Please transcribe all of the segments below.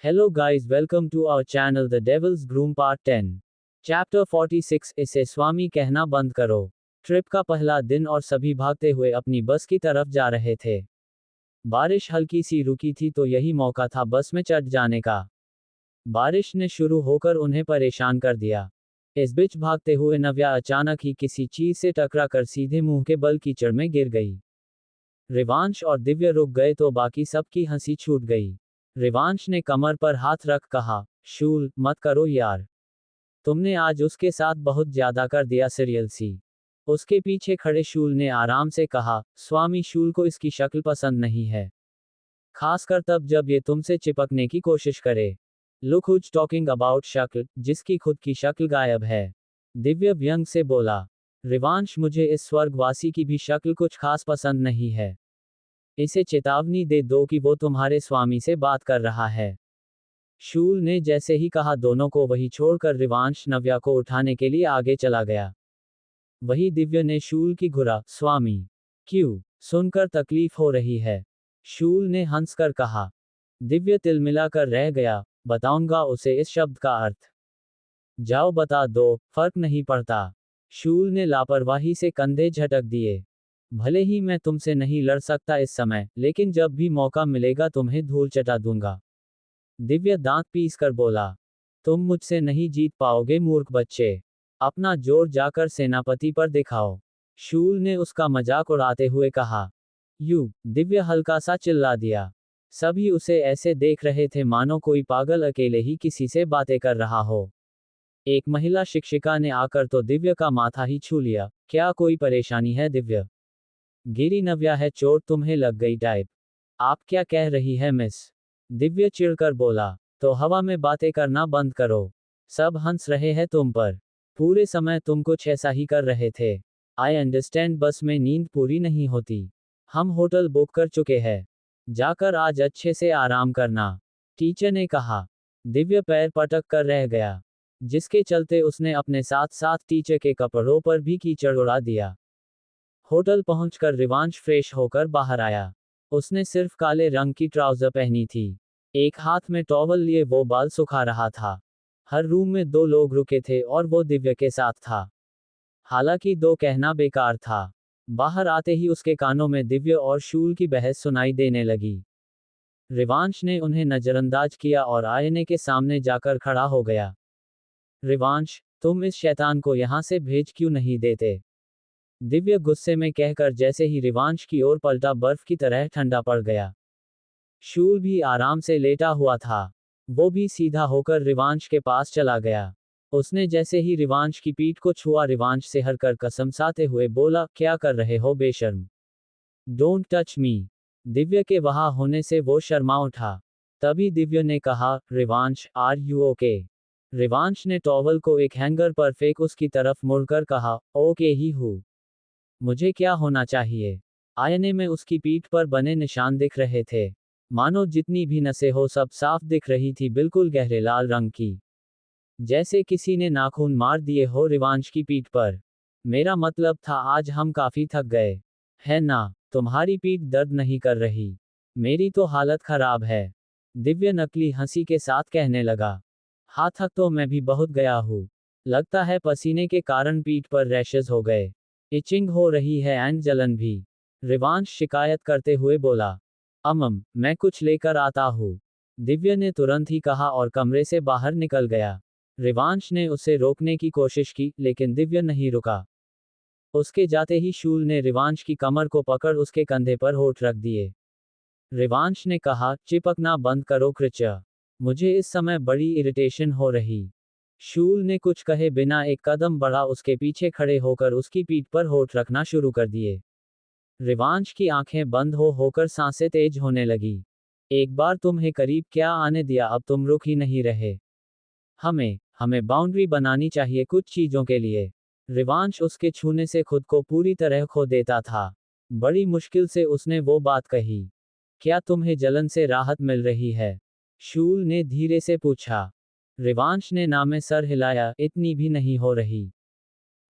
Hello guys, welcome to our channel The Devil's Groom Part 10. Chapter 46 इसे स्वामी कहना बंद करो। ट्रिप का पहला दिन और सभी भागते हुए अपनी बस की तरफ जा रहे थे। बारिश हल्की सी रुकी थी तो यही मौका था बस में चढ़ जाने का। बारिश ने शुरू होकर उन्हें परेशान कर दिया। इस बीच भागते हुए नव्या अचानक ही किसी चीज से टकरा कर सीधे मुंह के बल कीचड़ में गिर गई। रिवांश और दिव्य रुक गए तो बाकी सबकी हंसी छूट गई। रिवांश ने कमर पर हाथ रख कहा, शूल, मत करो यार। तुमने आज उसके साथ बहुत ज्यादा कर दिया सीरियल सी। उसके पीछे खड़े शूल ने आराम से कहा, स्वामी शूल को इसकी शक्ल पसंद नहीं है। खासकर तब जब ये तुमसे चिपकने की कोशिश करे। लुक हुज टॉकिंग अबाउट शक्ल, जिसकी खुद की शक्ल गायब है। दिव्य व्यंग से बोला। रिवांश, मुझे इस स्वर्गवासी की भी शक्ल कुछ खास पसंद नहीं है। इसे चेतावनी दे दो कि वो तुम्हारे स्वामी से बात कर रहा है। शूल ने जैसे ही कहा दोनों को वही छोड़कर रिवांश नव्या को उठाने के लिए आगे चला गया। वही दिव्य ने शूल की घुरा, स्वामी क्यों, सुनकर तकलीफ हो रही है? शूल ने हंसकर कहा। दिव्य तिलमिलाकर रह गया, बताऊंगा उसे इस शब्द का अर्थ। जाओ बता दो, फर्क नहीं पड़ता। शूल ने लापरवाही से कंधे झटक दिए। भले ही मैं तुमसे नहीं लड़ सकता इस समय, लेकिन जब भी मौका मिलेगा तुम्हें धूल चटा दूंगा। दिव्य दांत पीस कर बोला। तुम मुझसे नहीं जीत पाओगे मूर्ख बच्चे। अपना जोर जाकर सेनापति पर दिखाओ। शूल ने उसका मजाक उड़ाते हुए कहा। दिव्य हल्का सा चिल्ला दिया। सभी उसे ऐसे देख रहे थे मानो कोई पागल अकेले ही किसी से बातें कर रहा हो। एक महिला शिक्षिका ने आकर तो दिव्य का माथा ही छू लिया। क्या कोई परेशानी है दिव्य? गिरी नव्या है, चोट तुम्हें लग गई टाइप। आप क्या कह रही है मिस? दिव्य चिढ़कर बोला। तो हवा में बातें करना बंद करो। सब हंस रहे हैं तुम पर। पूरे समय तुम कुछ ऐसा ही कर रहे थे। आई अंडरस्टैंड, बस में नींद पूरी नहीं होती। हम होटल बुक कर चुके हैं। जाकर आज अच्छे से आराम करना, टीचर ने कहा। दिव्य पैर पटक कर रह गया, जिसके चलते उसने अपने साथ साथ टीचर के कपड़ों पर भी कीचड़ उड़ा दिया। होटल पहुंचकर रिवांश फ्रेश होकर बाहर आया। उसने सिर्फ काले रंग की ट्राउजर पहनी थी। एक हाथ में टॉवल लिए वो बाल सुखा रहा था। हर रूम में दो लोग रुके थे और वो दिव्य के साथ था। हालांकि दो कहना बेकार था। बाहर आते ही उसके कानों में दिव्य और शूल की बहस सुनाई देने लगी। रिवांश ने उन्हें नजरअंदाज किया और आईने के सामने जाकर खड़ा हो गया। रिवांश, तुम इस शैतान को यहां से भेज क्यों नहीं देते? दिव्य गुस्से में कहकर जैसे ही रिवांश की ओर पलटा बर्फ की तरह ठंडा पड़ गया। शूल भी आराम से लेटा हुआ था। वो भी सीधा होकर रिवांश के पास चला गया। उसने जैसे ही रिवांश की पीठ को छुआ रिवांश से हरकर कसमसाते हुए बोला, क्या कर रहे हो बेशर्म? Don't touch me. दिव्य के वहां होने से वो शर्मा उठा। तभी दिव्य ने कहा, Rivansh, are you okay? Rivansh ने टॉवल को एक हैंगर पर फेंक उसकी तरफ मुड़कर कहा, ओके ही हूँ। मुझे क्या होना चाहिए? आईने में उसकी पीठ पर बने निशान दिख रहे थे। मानो जितनी भी नसें हो सब साफ दिख रही थी, बिल्कुल गहरे लाल रंग की, जैसे किसी ने नाखून मार दिए हो रिवांश की पीठ पर। मेरा मतलब था आज हम काफी थक गए है ना? तुम्हारी पीठ दर्द नहीं कर रही? मेरी तो हालत खराब है। दिव्य नकली हंसी के साथ कहने लगा। हाँ, थक तो मैं भी बहुत गया हूँ। लगता है पसीने के कारण पीठ पर रैशेज हो गए। इचिंग हो रही है एंड जलन भी। रिवांश शिकायत करते हुए बोला। मैं कुछ लेकर आता हूँ। दिव्य ने तुरंत ही कहा और कमरे से बाहर निकल गया। रिवांश ने उसे रोकने की कोशिश की, लेकिन दिव्य नहीं रुका। उसके जाते ही शूल ने रिवांश की कमर को पकड़ उसके कंधे पर होठ रख दिए। रिवांश ने कहा, चिपकना बंद करो कृचा। मुझे इस समय बड़ी इरिटेशन हो रही। शूल ने कुछ कहे बिना एक कदम बढ़ा उसके पीछे खड़े होकर उसकी पीठ पर होठ रखना शुरू कर दिए। रिवांश की आंखें बंद होकर सांसें तेज होने लगी। एक बार तुम्हें करीब क्या आने दिया, अब तुम रुक ही नहीं रहे। हमें बाउंड्री बनानी चाहिए कुछ चीजों के लिए। रिवांश उसके छूने से खुद को पूरी तरह खो देता था। बड़ी मुश्किल से उसने वो बात कही। क्या तुम्हें जलन से राहत मिल रही है? शूल ने धीरे से पूछा। रिवांश ने ना में सर हिलाया, इतनी भी नहीं हो रही।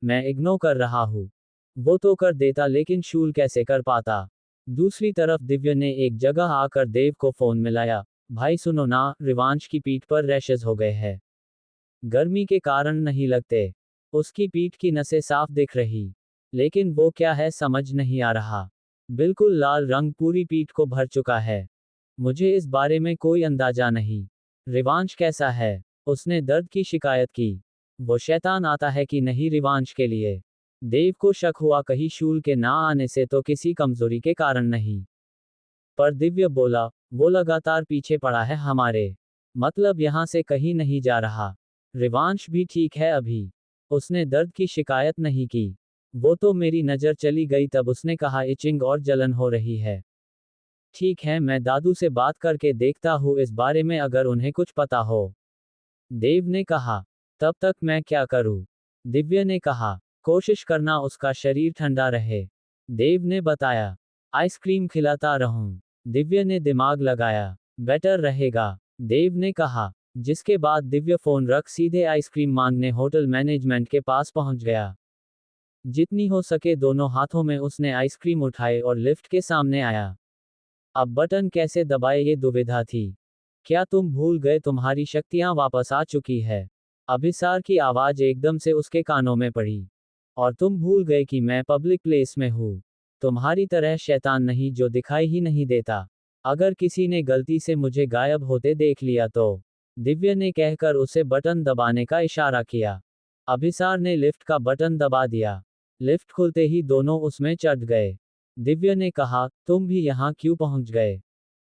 मैं इग्नोर कर रहा हूँ। वो तो कर देता, लेकिन शूल कैसे कर पाता? दूसरी तरफ दिव्य ने एक जगह आकर देव को फोन मिलाया। भाई सुनो ना, रिवांश की पीठ पर रैशेज हो गए हैं। गर्मी के कारण नहीं लगते। उसकी पीठ की नसें साफ दिख रही। लेकिन वो क्या है समझ नहीं आ रहा। बिल्कुल लाल रंग पूरी पीठ को भर चुका है। मुझे इस बारे में कोई अंदाजा नहीं। रिवांश कैसा है? उसने दर्द की शिकायत की। वो शैतान आता है कि नहीं रिवांश के लिए? देव को शक हुआ कहीं शूल के ना आने से तो किसी कमजोरी के कारण नहीं। पर दिव्य बोला, वो लगातार पीछे पड़ा है हमारे। मतलब यहां से कहीं नहीं जा रहा। रिवांश भी ठीक है अभी। उसने दर्द की शिकायत नहीं की। वो तो मेरी नजर चली गई तब उसने कहा इचिंग और जलन हो रही है। ठीक है मैं दादू से बात करके देखता हूँ इस बारे में अगर उन्हें कुछ पता हो। देव ने कहा। तब तक मैं क्या करूँ? दिव्य ने कहा। कोशिश करना उसका शरीर ठंडा रहे। देव ने बताया। आइसक्रीम खिलाता रहूं। दिव्य ने दिमाग लगाया। बेटर रहेगा। देव ने कहा। जिसके बाद दिव्य फोन रख सीधे आइसक्रीम मांगने होटल मैनेजमेंट के पास पहुंच गया। जितनी हो सके दोनों हाथों में उसने आइसक्रीम उठाए और लिफ्ट के सामने आया। अब बटन कैसे दबाए ये दुविधा थी। क्या तुम भूल गए तुम्हारी शक्तियां वापस आ चुकी है? अभिसार की आवाज एकदम से उसके कानों में पड़ी। और तुम भूल गए कि मैं पब्लिक प्लेस में हूँ। तुम्हारी तरह शैतान नहीं जो दिखाई ही नहीं देता। अगर किसी ने गलती से मुझे गायब होते देख लिया तो। दिव्य ने कहकर उसे बटन दबाने का इशारा किया। अभिसार ने लिफ्ट का बटन दबा दिया। लिफ्ट खुलते ही दोनों उसमें चढ़ गए। दिव्य ने कहा, तुम भी यहाँ क्यों पहुंच गए?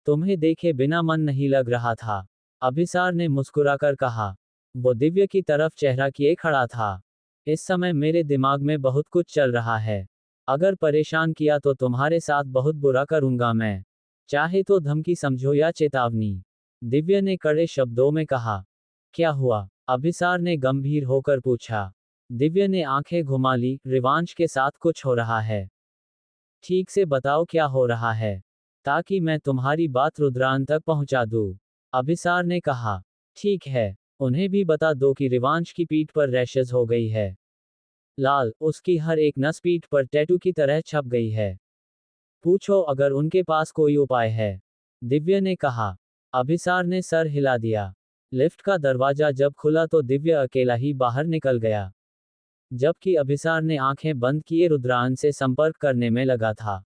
तुम्हें देखे बिना मन नहीं लग रहा था। अभिसार ने मुस्कुराकर कहा। वो दिव्य की तरफ चेहरा किए खड़ा था। इस समय मेरे दिमाग में बहुत कुछ चल रहा है। अगर परेशान किया तो तुम्हारे साथ बहुत बुरा करूंगा मैं। चाहे तो धमकी समझो या चेतावनी। दिव्य ने कड़े शब्दों में कहा। क्या हुआ? अभिसार ने गंभीर होकर पूछा। दिव्य ने आंखें घुमा ली, रिवांश के साथ कुछ हो रहा है। ठीक से बताओ क्या हो रहा है, ताकि मैं तुम्हारी बात रुद्रान तक पहुंचा दूं। अभिसार ने कहा। ठीक है, उन्हें भी बता दो कि रिवांश की पीठ पर रैशेज हो गई है। लाल, उसकी हर एक नस पीठ पर टैटू की तरह छप गई है। पूछो अगर उनके पास कोई उपाय है। दिव्य ने कहा। अभिसार ने सर हिला दिया। लिफ्ट का दरवाजा जब खुला तो दिव्य अकेला ही बाहर निकल गया। जबकि अभिसार ने आंखें बंद किए रुद्रान से संपर्क करने में लगा था।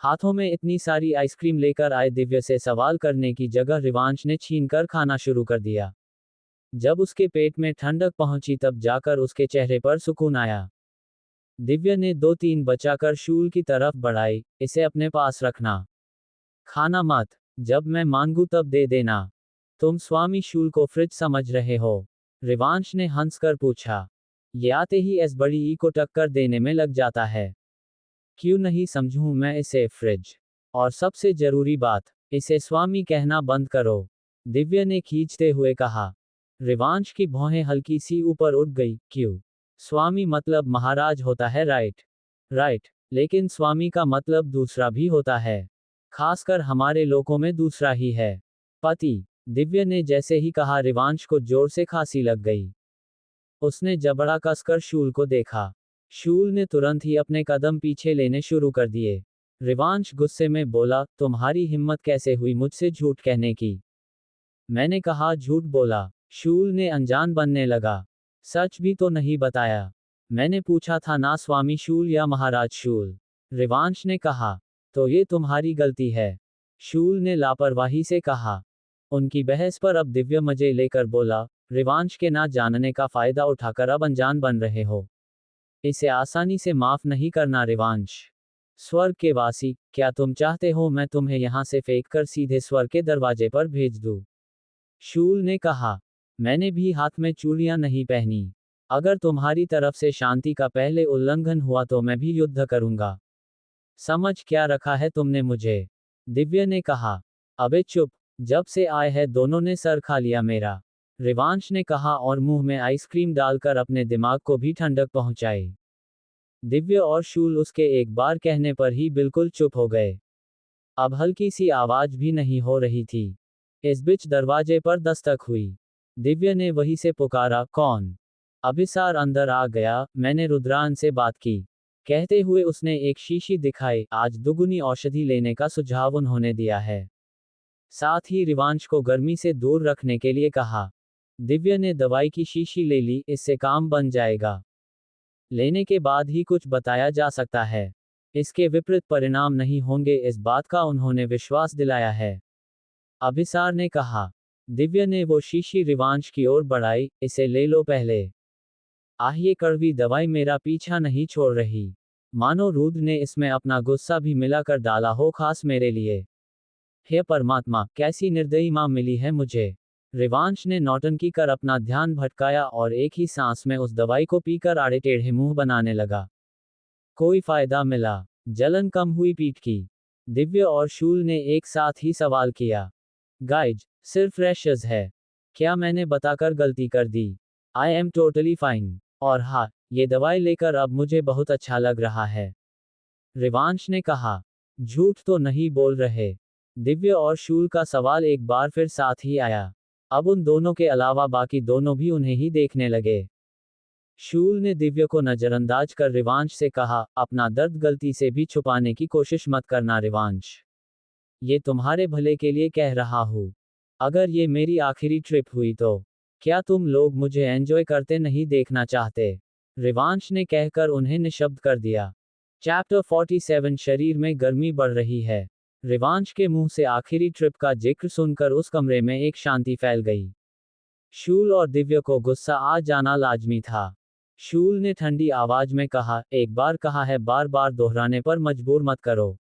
हाथों में इतनी सारी आइसक्रीम लेकर आए दिव्य से सवाल करने की जगह रिवांश ने छीनकर खाना शुरू कर दिया। जब उसके पेट में ठंडक पहुंची तब जाकर उसके चेहरे पर सुकून आया। दिव्य ने 2-3 बचाकर शूल की तरफ बढ़ाई, इसे अपने पास रखना। खाना मत। जब मैं मांगू तब दे देना। तुम स्वामी शूल को फ्रिज समझ रहे हो? रिवांश ने हंसकर पूछा। ये आते ही इस बड़ी ई को टक्कर देने में लग जाता है। क्यों नहीं समझूं मैं इसे फ्रिज? और सबसे जरूरी बात, इसे स्वामी कहना बंद करो। दिव्य ने खींचते हुए कहा। रिवांश की भौहें हल्की सी ऊपर उठ गई। क्यों? स्वामी मतलब महाराज होता है राइट? राइट, लेकिन स्वामी का मतलब दूसरा भी होता है। खासकर हमारे लोगों में दूसरा ही है। पति। दिव्य ने जैसे ही कहा रिवांश को जोर से खांसी लग गई। उसने जबड़ा कसकर शूल को देखा। शूल ने तुरंत ही अपने कदम पीछे लेने शुरू कर दिए। रिवांश गुस्से में बोला, तुम्हारी हिम्मत कैसे हुई मुझसे झूठ कहने की? मैंने कहा झूठ बोला। शूल ने अनजान बनने लगा। सच भी तो नहीं बताया। मैंने पूछा था ना स्वामी शूल या महाराज शूल? रिवांश ने कहा। तो ये तुम्हारी गलती है। शूल ने लापरवाही से कहा। उनकी बहस पर अब दिव्य मजे लेकर बोला, रिवांश के ना जानने का फायदा उठाकर अब अनजान बन रहे हो। इसे आसानी से माफ नहीं करना रिवांश। स्वर्ग के वासी, क्या तुम चाहते हो मैं तुम्हें यहां से फेंक कर सीधे स्वर्ग के दरवाजे पर भेज दूं? शूल ने कहा। मैंने भी हाथ में चूड़ियां नहीं पहनी। अगर तुम्हारी तरफ से शांति का पहले उल्लंघन हुआ तो मैं भी युद्ध करूंगा। समझ क्या रखा है तुमने मुझे? दिव्य ने कहा। अबे चुप। जब से आए हैं दोनों ने सर खा लिया मेरा। रिवांश ने कहा और मुंह में आइसक्रीम डालकर अपने दिमाग को भी ठंडक पहुंचाई। दिव्य और शूल उसके एक बार कहने पर ही बिल्कुल चुप हो गए। अब हल्की सी आवाज भी नहीं हो रही थी। इस बीच दरवाजे पर दस्तक हुई। दिव्य ने वहीं से पुकारा, कौन? अभिसार अंदर आ गया, मैंने रुद्रान से बात की। कहते हुए उसने एक शीशी दिखाई, आज दुगुनी औषधि लेने का सुझाव उन्होंने दिया है। साथ ही रिवांश को गर्मी से दूर रखने के लिए कहा। दिव्या ने दवाई की शीशी ले ली, इससे काम बन जाएगा। लेने के बाद ही कुछ बताया जा सकता है। इसके विपरीत परिणाम नहीं होंगे, इस बात का उन्होंने विश्वास दिलाया है। अभिसार ने कहा। दिव्या ने वो शीशी रिवांश की ओर बढ़ाई, इसे ले लो पहले। आह, ये कड़वी दवाई मेरा पीछा नहीं छोड़ रही। मानो रुद्र ने इसमें अपना गुस्सा भी मिलाकर डाला हो, खास मेरे लिए। हे परमात्मा, कैसी निर्दयी मां मिली है मुझे। रिवांश ने नौटंकी कर अपना ध्यान भटकाया और एक ही सांस में उस दवाई को पीकर आड़े टेढ़े मुंह बनाने लगा। कोई फायदा मिला? जलन कम हुई पीठ की? दिव्या और शूल ने एक साथ ही सवाल किया। गाइज, सिर्फ रैशेज है। क्या मैंने बताकर गलती कर दी? I am totally fine. और हाँ, ये दवाई लेकर अब मुझे बहुत अच्छा लग रहा है। रिवांश ने कहा। झूठ तो नहीं बोल रहे? दिव्या और शूल का सवाल एक बार फिर साथ ही आया। अब उन दोनों के अलावा बाकी दोनों भी उन्हें ही देखने लगे। शूल ने दिव्या को नजरअंदाज कर रिवांश से कहा, अपना दर्द गलती से भी छुपाने की कोशिश मत करना रिवांश। ये तुम्हारे भले के लिए कह रहा हूँ। अगर ये मेरी आखिरी ट्रिप हुई तो क्या तुम लोग मुझे एंजॉय करते नहीं देखना चाहते? रिवांश ने कहकर उन्हें निशब्द कर दिया। चैप्टर 47 शरीर में गर्मी बढ़ रही है। रिवांश के मुंह से आखिरी ट्रिप का जिक्र सुनकर उस कमरे में एक शांति फैल गई। शूल और दिव्या को गुस्सा आ जाना लाजमी था। शूल ने ठंडी आवाज में कहा, एक बार कहा है, बार बार दोहराने पर मजबूर मत करो।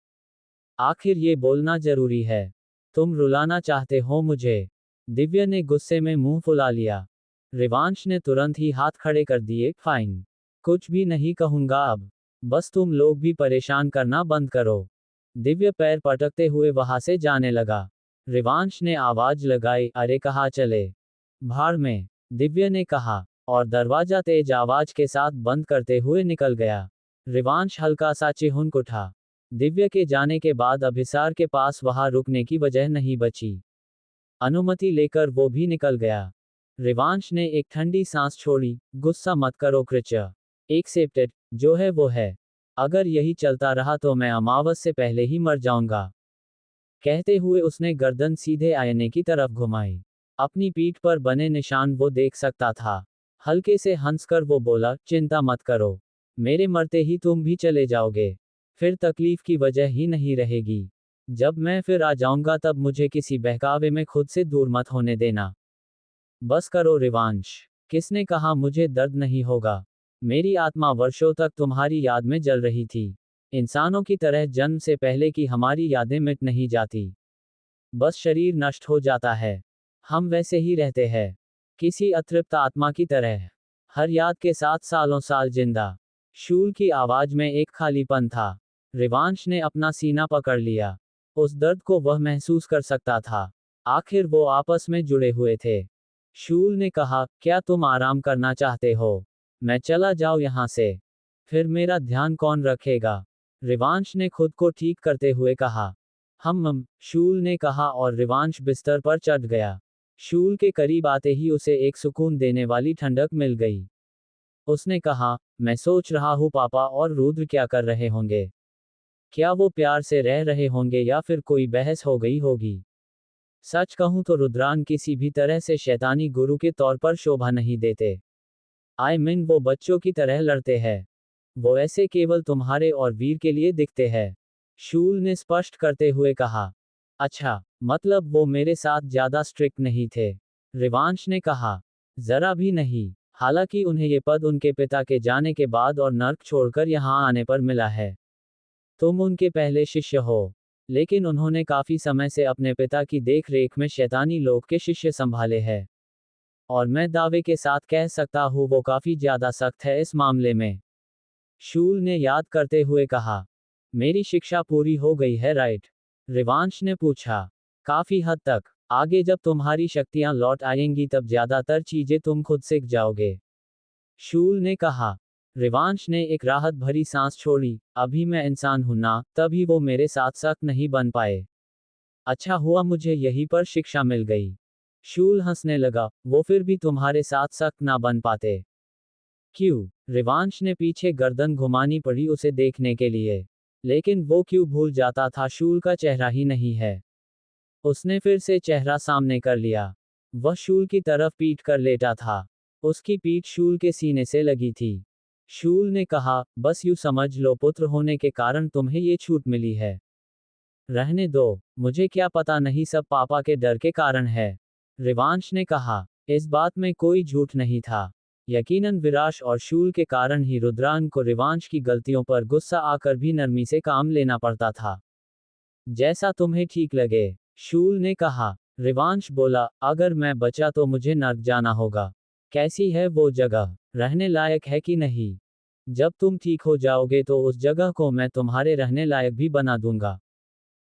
आखिर ये बोलना जरूरी है। तुम रुलाना चाहते हो मुझे? दिव्या ने गुस्से में मुंह फुला लिया। रिवांश ने तुरंत ही हाथ खड़े कर दिए, फाइन। कुछ भी नहीं कहूंगा अब। बस तुम लोग भी परेशान करना बंद करो। दिव्या पैर पटकते हुए वहां से जाने लगा। रिवांश ने आवाज लगाई, अरे कहाँ चले? भाड़ में, दिव्या ने कहा, और दरवाजा तेज आवाज के साथ बंद करते हुए निकल गया। रिवांश हल्का सा चिहुक उठा। दिव्या के जाने के बाद अभिसार के पास वहां रुकने की वजह नहीं बची। अनुमति लेकर वो भी निकल गया। रिवांश ने एक ठंडी सांस छोड़ी, गुस्सा मत करो कृचा। एक्सेप्टेड, जो है वो है। अगर यही चलता रहा तो मैं अमावस से पहले ही मर जाऊंगा। कहते हुए उसने गर्दन सीधे आईने की तरफ घुमाई। अपनी पीठ पर बने निशान वो देख सकता था। हल्के से हंसकर वो बोला, चिंता मत करो। मेरे मरते ही तुम भी चले जाओगे। फिर तकलीफ की वजह ही नहीं रहेगी। जब मैं फिर आ जाऊंगा तब मुझे किसी बहकावे में खुद से दूर मत होने देना। बस करो रिवांश। किसने कहा मुझे दर्द नहीं होगा? मेरी आत्मा वर्षों तक तुम्हारी याद में जल रही थी। इंसानों की तरह जन्म से पहले की हमारी यादें मिट नहीं जाती। बस शरीर नष्ट हो जाता है। हम वैसे ही रहते हैं, किसी अतृप्त आत्मा की तरह, हर याद के साथ सालों साल जिंदा। शूल की आवाज में एक खालीपन था। रिवांश ने अपना सीना पकड़ लिया। उस दर्द को वह महसूस कर सकता था। आखिर वो आपस में जुड़े हुए थे। शूल ने कहा, क्या तुम आराम करना चाहते हो? मैं चला जाऊं यहां से? फिर मेरा ध्यान कौन रखेगा? रिवांश ने खुद को ठीक करते हुए कहा। शूल ने कहा और रिवांश बिस्तर पर चढ़ गया। शूल के करीब आते ही उसे एक सुकून देने वाली ठंडक मिल गई। उसने कहा, मैं सोच रहा हूँ पापा और रुद्र क्या कर रहे होंगे। क्या वो प्यार से रह रहे होंगे या फिर कोई बहस हो गई होगी। सच कहूं तो रुद्रान किसी भी तरह से शैतानी गुरु के तौर पर शोभा नहीं देते। वो बच्चों की तरह लड़ते हैं। वो ऐसे केवल तुम्हारे और वीर के लिए दिखते हैं। शूल ने स्पष्ट करते हुए कहा। अच्छा, मतलब वो मेरे साथ ज्यादा स्ट्रिक्ट नहीं थे? रिवांश ने कहा। जरा भी नहीं। हालांकि उन्हें ये पद उनके पिता के जाने के बाद और नर्क छोड़कर यहाँ आने पर मिला है। तुम उनके पहले शिष्य हो। लेकिन उन्होंने काफी समय से अपने पिता की देख रेख में शैतानी लोक के शिष्य संभाले हैं। और मैं दावे के साथ कह सकता हूँ वो काफी ज्यादा सख्त है इस मामले में। शूल ने याद करते हुए कहा। मेरी शिक्षा पूरी हो गई है राइट? रिवांश ने पूछा। काफी हद तक। आगे जब तुम्हारी शक्तियां लौट आएंगी तब ज्यादातर चीजें तुम खुद सीख जाओगे। शूल ने कहा। रिवांश ने एक राहत भरी सांस छोड़ी। अभी मैं इंसान हूं ना, तभी वो मेरे साथ सख्त नहीं बन पाए। अच्छा हुआ मुझे यहीं पर शिक्षा मिल गई। शूल हंसने लगा, वो फिर भी तुम्हारे साथ सख्त ना बन पाते। क्यों? रिवांश ने पीछे गर्दन घुमानी पड़ी उसे देखने के लिए। लेकिन वो क्यों भूल जाता था शूल का चेहरा ही नहीं है। उसने फिर से चेहरा सामने कर लिया। वह शूल की तरफ पीट कर लेटा था। उसकी पीठ शूल के सीने से लगी थी। शूल ने कहा, बस यूं समझ लो पुत्र होने के कारण तुम्हें ये छूट मिली है। रहने दो, मुझे क्या पता नहीं सब पापा के डर के कारण है। रिवांश ने कहा। इस बात में कोई झूठ नहीं था। यकीनन विराश और शूल के कारण ही रुद्रांग को रिवांश की गलतियों पर गुस्सा आकर भी नरमी से काम लेना पड़ता था। जैसा तुम्हें ठीक लगे, शूल ने कहा। रिवांश बोला, अगर मैं बचा तो मुझे नर्क जाना होगा। कैसी है वो जगह, रहने लायक है कि नहीं? जब तुम ठीक हो जाओगे तो उस जगह को मैं तुम्हारे रहने लायक भी बना दूंगा।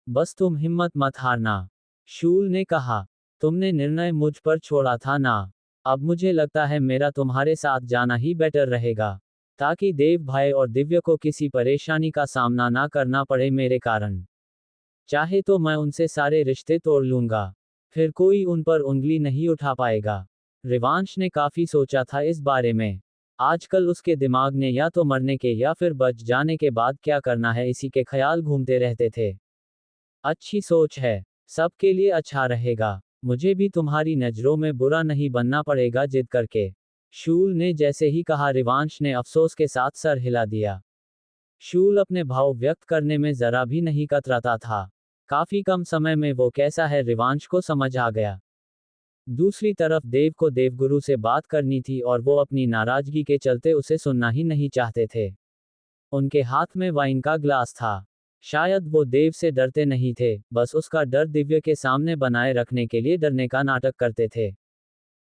बस तुम हिम्मत मत हारना। शूल ने कहा। तुमने निर्णय मुझ पर छोड़ा था ना। अब मुझे लगता है मेरा तुम्हारे साथ जाना ही बेटर रहेगा, ताकि देव भाई और दिव्य को किसी परेशानी का सामना ना करना पड़े मेरे कारण। चाहे तो मैं उनसे सारे रिश्ते तोड़ लूंगा, फिर कोई उन पर उंगली नहीं उठा पाएगा। रिवांश ने काफी सोचा था इस बारे में। आजकल उसके दिमाग ने या तो मरने के या फिर बच जाने के बाद क्या करना है इसी के ख्याल घूमते रहते थे। अच्छी सोच है, सबके लिए अच्छा रहेगा। मुझे भी तुम्हारी नजरों में बुरा नहीं बनना पड़ेगा जिद करके। शूल ने जैसे ही कहा रिवांश ने अफसोस के साथ सर हिला दिया। शूल अपने भाव व्यक्त करने में जरा भी नहीं कतराता था। काफी कम समय में वो कैसा है रिवांश को समझ आ गया। दूसरी तरफ देव को देवगुरु से बात करनी थी और वो अपनी नाराजगी के चलते उसे सुनना ही नहीं चाहते थे। उनके हाथ में वाइन का ग्लास था। शायद वो देव से डरते नहीं थे, बस उसका डर दिव्य के सामने बनाए रखने के लिए डरने का नाटक करते थे।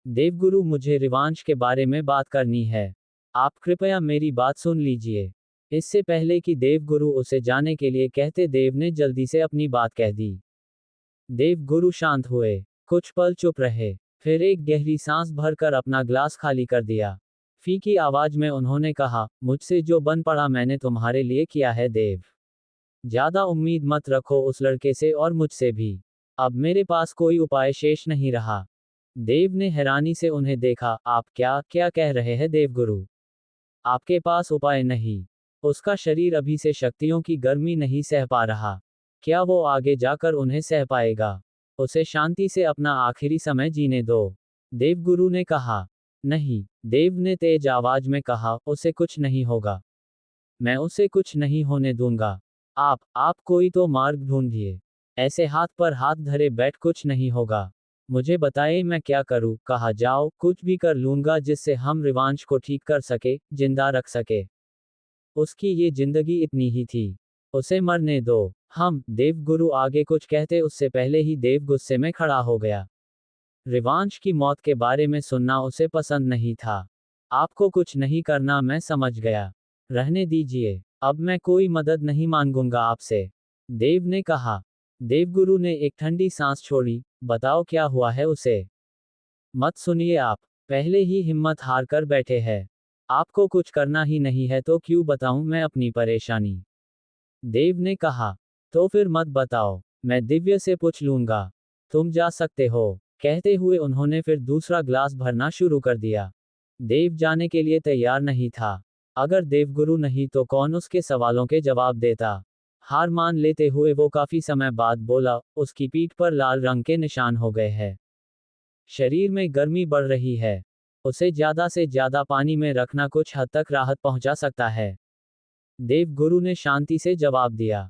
देवगुरु, मुझे रिवांश के बारे में बात करनी है। आप कृपया मेरी बात सुन लीजिए। इससे पहले कि देवगुरु उसे जाने के लिए कहते, देव ने जल्दी से अपनी बात कह दी। देवगुरु शांत हुए, कुछ पल चुप रहे, फिर एक गहरी सांस भरकर अपना ग्लास खाली कर दिया। फीकी आवाज में उन्होंने कहा, मुझसे जो बन पड़ा मैंने तुम्हारे लिए किया है देव। ज्यादा उम्मीद मत रखो उस लड़के से और मुझसे भी। अब मेरे पास कोई उपाय शेष नहीं रहा। देव ने हैरानी से उन्हें देखा। आप क्या क्या कह रहे हैं देवगुरु? आपके पास उपाय नहीं? उसका शरीर अभी से शक्तियों की गर्मी नहीं सह पा रहा। क्या वो आगे जाकर उन्हें सह पाएगा? उसे शांति से अपना आखिरी समय जीने दो। देवगुरु ने कहा। नहीं, देव ने तेज आवाज में कहा, उसे कुछ नहीं होगा। मैं उसे कुछ नहीं होने दूंगा। आप कोई तो मार्ग ढूंढिए। ऐसे हाथ पर हाथ धरे बैठ कुछ नहीं होगा। मुझे बताइए मैं क्या करूं? कहा, जाओ, कुछ भी कर लूंगा जिससे हम रिवांश को ठीक कर सके, जिंदा रख सके। उसकी ये जिंदगी इतनी ही थी, उसे मरने दो। हम देवगुरु आगे कुछ कहते उससे पहले ही देव गुस्से में खड़ा हो गया। रिवांश की मौत के बारे में सुनना उसे पसंद नहीं था। आपको कुछ नहीं करना, मैं समझ गया। रहने दीजिए, अब मैं कोई मदद नहीं मांगूंगा आपसे, देव ने कहा। देवगुरु ने एक ठंडी सांस छोड़ी। बताओ क्या हुआ है उसे? मत सुनिए, आप पहले ही हिम्मत हार कर बैठे हैं। आपको कुछ करना ही नहीं है तो क्यों बताऊं मैं अपनी परेशानी? देव ने कहा। तो फिर मत बताओ, मैं दिव्य से पूछ लूंगा। तुम जा सकते हो। कहते हुए उन्होंने फिर दूसरा ग्लास भरना शुरू कर दिया। देव जाने के लिए तैयार नहीं था। अगर देवगुरु नहीं तो कौन उसके सवालों के जवाब देता? हार मान लेते हुए वो काफी समय बाद बोला, उसकी पीठ पर लाल रंग के निशान हो गए हैं। शरीर में गर्मी बढ़ रही है। उसे ज्यादा से ज्यादा पानी में रखना कुछ हद तक राहत पहुंचा सकता है। देवगुरु ने शांति से जवाब दिया।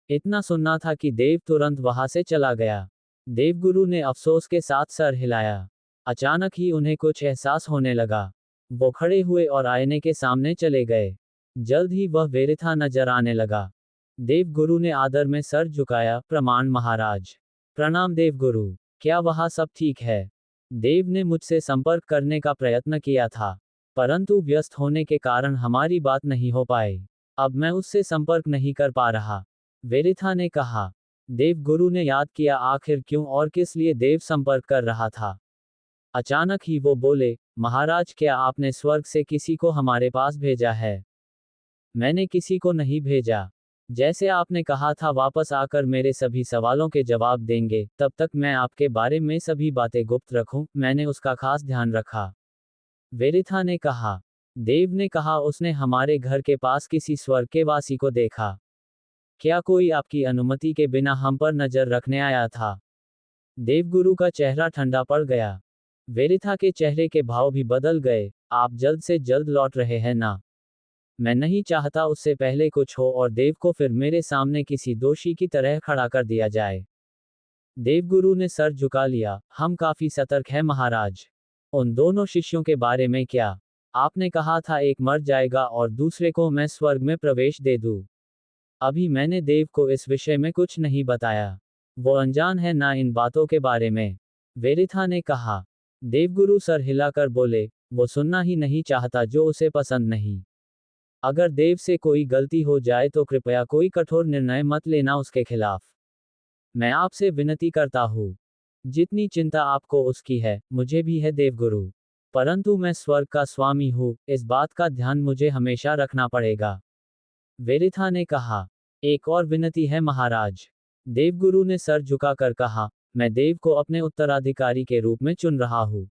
इतना सुनना था कि देव तुरंत वहां से चला गया। देवगुरु ने अफसोस के साथ सर हिलाया। अचानक ही उन्हें कुछ एहसास होने लगा। वो खड़े हुए और आईने के सामने चले गए। जल्द ही वह वेरिथा नजर आने लगा। देवगुरु ने आदर में सर झुकाया। प्रणाम महाराज। प्रणाम देवगुरु। क्या वहाँ सब ठीक है? देव ने मुझसे संपर्क करने का प्रयत्न किया था, परंतु व्यस्त होने के कारण हमारी बात नहीं हो पाई। अब मैं उससे संपर्क नहीं कर पा रहा, वेरिथा ने कहा। देवगुरु ने याद किया आखिर क्यों और किस लिए देव संपर्क कर रहा था। अचानक ही वो बोले, महाराज क्या आपने स्वर्ग से किसी को हमारे पास भेजा है? मैंने किसी को नहीं भेजा। जैसे आपने कहा था वापस आकर मेरे सभी सवालों के जवाब देंगे, तब तक मैं आपके बारे में सभी बातें गुप्त रखूं, मैंने उसका खास ध्यान रखा, वेरिथा ने कहा। देव ने कहा, उसने हमारे घर के पास किसी स्वर्ग के वासी को देखा। क्या कोई आपकी अनुमति के बिना हम पर नजर रखने आया था? देवगुरु का चेहरा ठंडा पड़ गया। वेरिथा के चेहरे के भाव भी बदल गए। आप जल्द से जल्द लौट रहे हैं ना? मैं नहीं चाहता उससे पहले कुछ हो और देव को फिर मेरे सामने किसी दोषी की तरह खड़ा कर दिया जाए। देवगुरु ने सर झुका लिया। हम काफी सतर्क हैं महाराज। उन दोनों शिष्यों के बारे में क्या? आपने कहा था एक मर जाएगा और दूसरे को मैं स्वर्ग में प्रवेश दे दूं। अभी मैंने देव को इस विषय में कुछ नहीं बताया। वो अनजान है ना इन बातों के बारे में, वेरिथा ने कहा। देवगुरु सर हिलाकर बोले, वो सुनना ही नहीं चाहता जो उसे पसंद नहीं। अगर देव से कोई गलती हो जाए तो कृपया कोई कठोर निर्णय मत लेना उसके खिलाफ। मैं आपसे विनती करता हूँ। जितनी चिंता आपको उसकी है, मुझे भी है देवगुरु। परंतु मैं स्वर्ग का स्वामी हूँ, इस बात का ध्यान मुझे हमेशा रखना पड़ेगा। वेरिथा ने कहा। एक और विनती है महाराज। देवगुरु ने सर झुकाकर कहा, मैं देव को अपने उत्तराधिकारी के रूप में चुन रहा हूँ।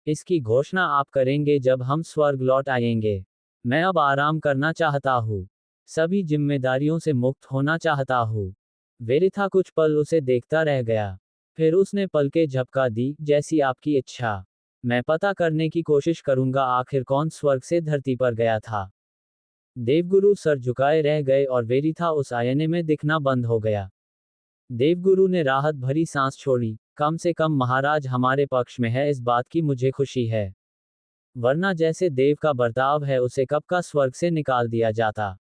इसकी घोषणा आप करेंगे जब हम स्वर्ग लौट आएंगे। मैं अब आराम करना चाहता हूँ। सभी जिम्मेदारियों से मुक्त होना चाहता हूँ। वेरिथा कुछ पल उसे देखता रह गया। फिर उसने पलकें झपका दी, जैसी आपकी इच्छा। मैं पता करने की कोशिश करूंगा आखिर कौन स्वर्ग से धरती पर गया था। देवगुरु सर झुकाए रह गए और वेरिथा उस आईने में दिखना बंद हो गया। देवगुरु ने राहत भरी सांस छोड़ी। कम से कम महाराज हमारे पक्ष में है, इस बात की मुझे खुशी है। वरना जैसे देव का बर्ताव है उसे कब का स्वर्ग से निकाल दिया जाता।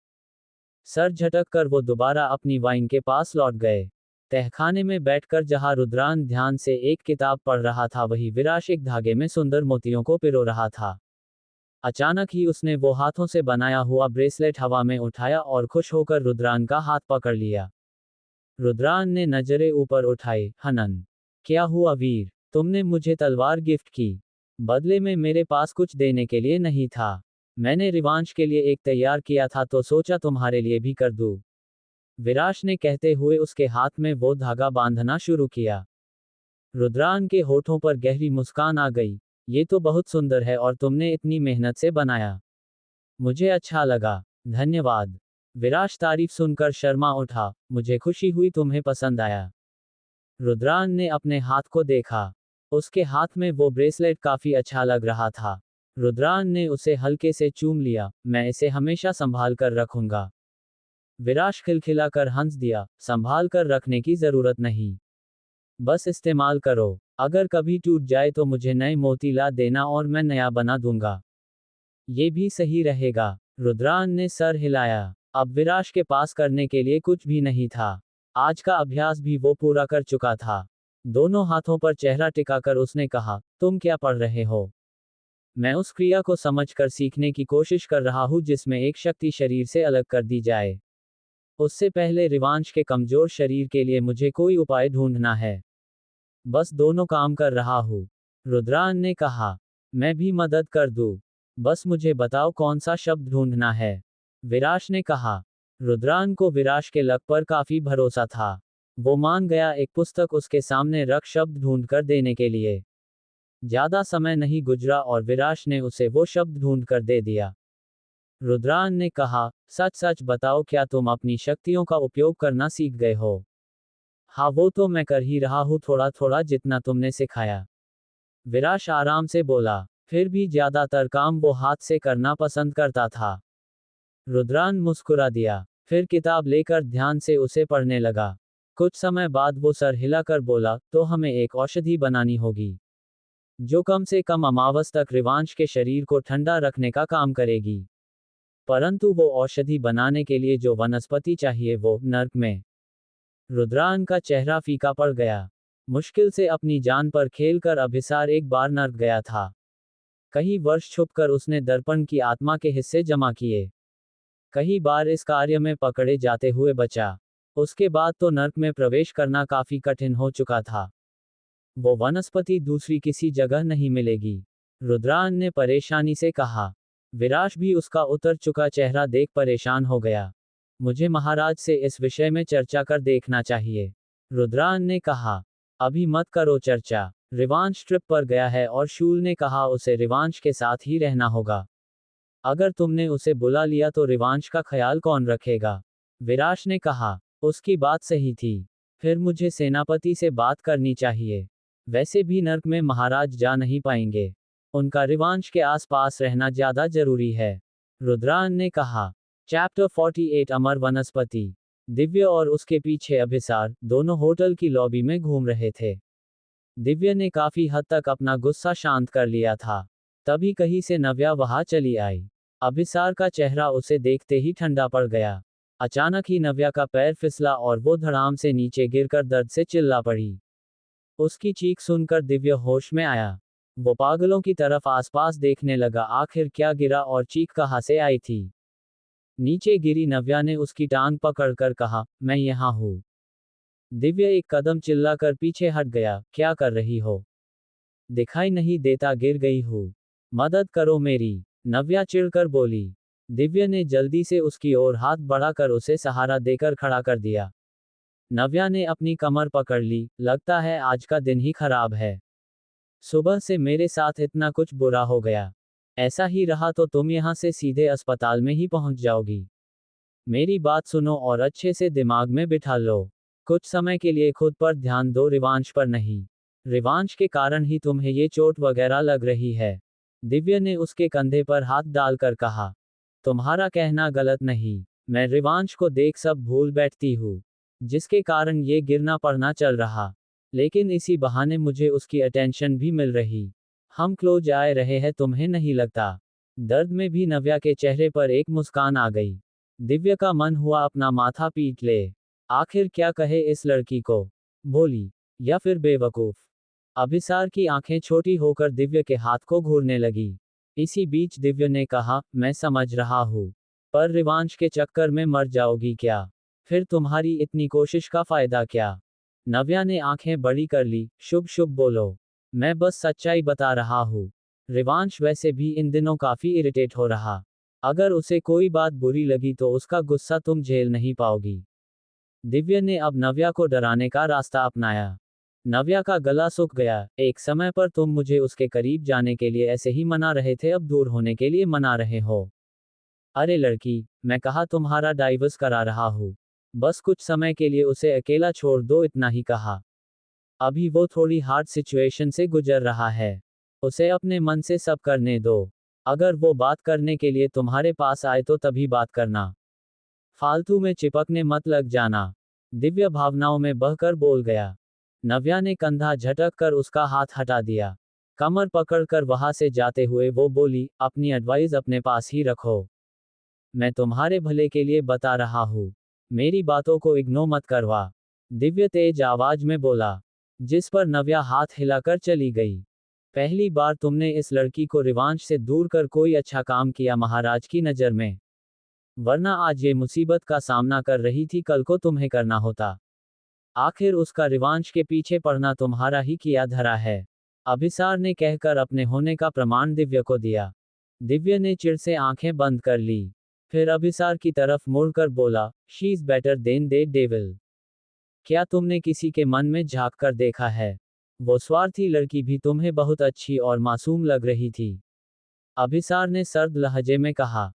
सर झटक कर वो दोबारा अपनी वाइन के पास लौट गए। तहखाने में बैठकर जहां रुद्रान ध्यान से एक किताब पढ़ रहा था वही विराश एक धागे में सुंदर मोतियों को पिरो रहा था। अचानक ही उसने वो हाथों से बनाया हुआ ब्रेसलेट हवा में उठाया और खुश होकर रुद्रान का हाथ पकड़ लिया। रुद्रान ने नजरें ऊपर उठाई। हनन, क्या हुआ वीर? तुमने मुझे तलवार गिफ्ट की। बदले में मेरे पास कुछ देने के लिए नहीं था। मैंने रिवांश के लिए एक तैयार किया था तो सोचा तुम्हारे लिए भी कर दूं। विराश ने कहते हुए उसके हाथ में वो धागा बांधना शुरू किया। रुद्रान के होठों पर गहरी मुस्कान आ गई। ये तो बहुत सुंदर है और तुमने इतनी मेहनत से बनाया। मुझे अच्छा लगा। धन्यवाद। विराश तारीफ सुनकर शर्मा उठा। मुझे खुशी हुई तुम्हें पसंद आया। रुद्रान ने अपने हाथ को देखा। उसके हाथ में वो ब्रेसलेट काफी अच्छा लग रहा था। रुद्रान ने उसे हल्के से चूम लिया। मैं इसे हमेशा संभाल कर रखूंगा। विराश खिलखिलाकर हंस दिया। संभाल कर रखने की जरूरत नहीं, बस इस्तेमाल करो। अगर कभी टूट जाए तो मुझे नए मोती ला देना और मैं नया बना दूंगा। ये भी सही रहेगा। रुद्रान ने सर हिलाया। अब विराश के पास करने के लिए कुछ भी नहीं था। आज का अभ्यास भी वो पूरा कर चुका था। दोनों हाथों पर चेहरा टिकाकर उसने कहा, तुम क्या पढ़ रहे हो? मैं उस क्रिया को समझकर सीखने की कोशिश कर रहा हूँ जिसमें एक शक्ति शरीर से अलग कर दी जाए। उससे पहले रिवांश के कमजोर शरीर के लिए मुझे कोई उपाय ढूंढना है। बस दोनों काम कर रहा हूँ। रुद्रान ने कहा। मैं भी मदद कर दूँ। बस मुझे बताओ कौन सा शब्द ढूंढना है। विराश ने कहा। रुद्रान को विराश के लक पर काफी भरोसा था। वो मान गया एक पुस्तक उसके सामने रख शब्द ढूंढ कर देने के लिए। ज्यादा समय नहीं गुजरा और विराश ने उसे वो शब्द ढूंढ कर दे दिया। रुद्रान ने कहा, सच सच बताओ क्या तुम अपनी शक्तियों का उपयोग करना सीख गए हो? हाँ वो तो मैं कर ही रहा हूँ, थोड़ा थोड़ा जितना तुमने सिखाया। विराश आराम से बोला। फिर भी ज्यादातर काम वो हाथ से करना पसंद करता था। रुद्रान मुस्कुरा दिया। फिर किताब लेकर ध्यान से उसे पढ़ने लगा। कुछ समय बाद वो सर हिलाकर बोला, तो हमें एक औषधि बनानी होगी जो कम से कम अमावस तक रिवांश के शरीर को ठंडा रखने का काम करेगी। परंतु वो औषधि बनाने के लिए जो वनस्पति चाहिए वो नर्क में। रुद्रान का चेहरा फीका पड़ गया। मुश्किल से अपनी जान पर खेलकर अभिसार एक बार नर्क गया था। कई वर्ष छुपकर उसने दर्पण की आत्मा के हिस्से जमा किए। कई बार इस कार्य में पकड़े जाते हुए बचा। उसके बाद तो नर्क में प्रवेश करना काफी कठिन हो चुका था। वो वनस्पति दूसरी किसी जगह नहीं मिलेगी। रुद्रान ने परेशानी से कहा। विराश भी उसका उतर चुका चेहरा देख परेशान हो गया। मुझे महाराज से इस विषय में चर्चा कर देखना चाहिए। रुद्रान ने कहा। अभी मत करो चर्चा। रिवांश ट्रिप पर गया है और शूल ने कहा उसे रिवांश के साथ ही रहना होगा। अगर तुमने उसे बुला लिया तो रिवांश का ख्याल कौन रखेगा? विराश ने कहा। उसकी बात सही थी। फिर मुझे सेनापति से बात करनी चाहिए। वैसे भी नर्क में महाराज जा नहीं पाएंगे। उनका रिवांश के आसपास रहना ज्यादा जरूरी है। रुद्रान ने कहा। चैप्टर 48 अमर वनस्पति। दिव्य और उसके पीछे अभिसार दोनों होटल की लॉबी में घूम रहे थे। दिव्य ने काफी हद तक अपना गुस्सा शांत कर लिया था। तभी कहीं से नव्या वहां चली आई। अभिसार का चेहरा उसे देखते ही ठंडा पड़ गया। अचानक ही नव्या का पैर फिसला और वो धड़ाम से नीचे गिरकर दर्द से चिल्ला पड़ी। उसकी चीख सुनकर दिव्य होश में आया। वो पागलों की तरफ आसपास देखने लगा, आखिर क्या गिरा और चीख कहाँ से आई थी। नीचे गिरी नव्या ने उसकी टांग पकड़कर कहा, मैं यहाँ हूँ। दिव्य एक कदम चिल्लाकर पीछे हट गया, क्या कर रही हो? दिखाई नहीं देता गिर गई हूँ। मदद करो मेरी, नव्या चिढ़कर बोली। दिव्य ने जल्दी से उसकी ओर हाथ बढ़ाकर उसे सहारा देकर खड़ा कर दिया। नव्या ने अपनी कमर पकड़ ली, लगता है आज का दिन ही खराब है। सुबह से मेरे साथ इतना कुछ बुरा हो गया। ऐसा ही रहा तो तुम यहाँ से सीधे अस्पताल में ही पहुंच जाओगी। मेरी बात सुनो और अच्छे से दिमाग में बिठा लो। कुछ समय के लिए खुद पर ध्यान दो, रिवांश पर नहीं। रिवांश के कारण ही तुम्हें ये चोट वगैरह लग रही है। दिव्य ने उसके कंधे पर हाथ डालकर कहा। तुम्हारा कहना गलत नहीं, मैं रिवांश को देख सब भूल बैठती हूँ, जिसके कारण ये गिरना पड़ना चल रहा। लेकिन इसी बहाने मुझे उसकी अटेंशन भी मिल रही। हम क्लोज आए रहे हैं, तुम्हें नहीं लगता? दर्द में भी नव्या के चेहरे पर एक मुस्कान आ गई। दिव्य का मन हुआ अपना माथा पीट ले। आखिर क्या कहे इस लड़की को, भोली या फिर बेवकूफ। अभिसार की आंखें छोटी होकर दिव्य के हाथ को घूरने लगी। इसी बीच दिव्य ने कहा, मैं समझ रहा हूँ, पर रिवांश के चक्कर में मर जाओगी क्या? फिर तुम्हारी इतनी कोशिश का फायदा क्या? नव्या ने आंखें बड़ी कर ली, शुभ शुभ बोलो। मैं बस सच्चाई बता रहा हूँ। रिवांश वैसे भी इन दिनों काफी इरिटेट हो रहा। अगर उसे कोई बात बुरी लगी तो उसका गुस्सा तुम झेल नहीं पाओगी। दिव्य ने अब नव्या को डराने का रास्ता अपनाया। नव्या का गला सूख गया। एक समय पर तुम मुझे उसके करीब जाने के लिए ऐसे ही मना रहे थे, अब दूर होने के लिए मना रहे हो। अरे लड़की, मैं कहा तुम्हारा डाइवर्स करा रहा हूँ। बस कुछ समय के लिए उसे अकेला छोड़ दो, इतना ही कहा। अभी वो थोड़ी हार्ड सिचुएशन से गुजर रहा है। उसे अपने मन से सब करने दो। अगर वो बात करने के लिए तुम्हारे पास आए तो तभी बात करना। फालतू में चिपकने मत लग जाना। दिव्य भावनाओं में बहकर बोल गया। नव्या ने कंधा झटक कर उसका हाथ हटा दिया। कमर पकड़कर वहां से जाते हुए वो बोली, अपनी एडवाइस अपने पास ही रखो। मैं तुम्हारे भले के लिए बता रहा हूँ, मेरी बातों को इग्नोर मत करवा। दिव्य तेज आवाज में बोला, जिस पर नव्या हाथ हिलाकर चली गई। पहली बार तुमने इस लड़की को रिवांश से दूर कर कोई अच्छा काम किया महाराज की नजर में, वरना आज ये मुसीबत का सामना कर रही थी, कल को तुम्हें करना होता। आखिर उसका रिवांश के पीछे पड़ना तुम्हारा ही किया धरा है। अभिसार ने कहकर अपने होने का प्रमाण दिव्य को दिया। दिव्य ने चिढ़ से आंखें बंद कर ली। फिर अभिसार की तरफ मुड़कर बोला, she is better than the devil. क्या तुमने किसी के मन में झांक कर देखा है? वो स्वार्थी लड़की भी तुम्हें बहुत अच्छी और मासूम लग रही थी। अभिसार ने सर्द लहजे में कहा।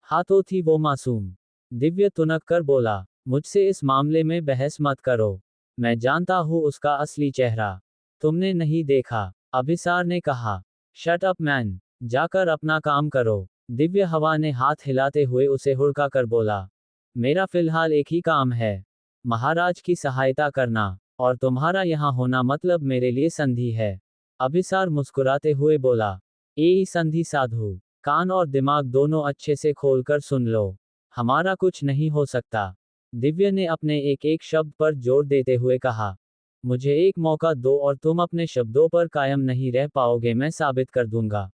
हाँ तो थी वो मासूम। दिव्य तुनक कर बोला, मुझसे इस मामले में बहस मत करो। मैं जानता हूँ उसका असली चेहरा। तुमने नहीं देखा, अभिसार ने कहा। शट अप मैन, जाकर अपना काम करो। दिव्य हवा ने हाथ हिलाते हुए उसे हुड़का कर बोला, मेरा फिलहाल एक ही काम है, महाराज की सहायता करना, और तुम्हारा यहाँ होना मतलब मेरे लिए संधि है। अभिसार मुस्कुराते हुए बोला, ए संधि साधु, कान और दिमाग दोनों अच्छे से खोलकर सुन लो, हमारा कुछ नहीं हो सकता। दिव्य ने अपने एक एक शब्द पर जोर देते हुए कहा, मुझे एक मौका दो और तुम अपने शब्दों पर कायम नहीं रह पाओगे, मैं साबित कर दूंगा।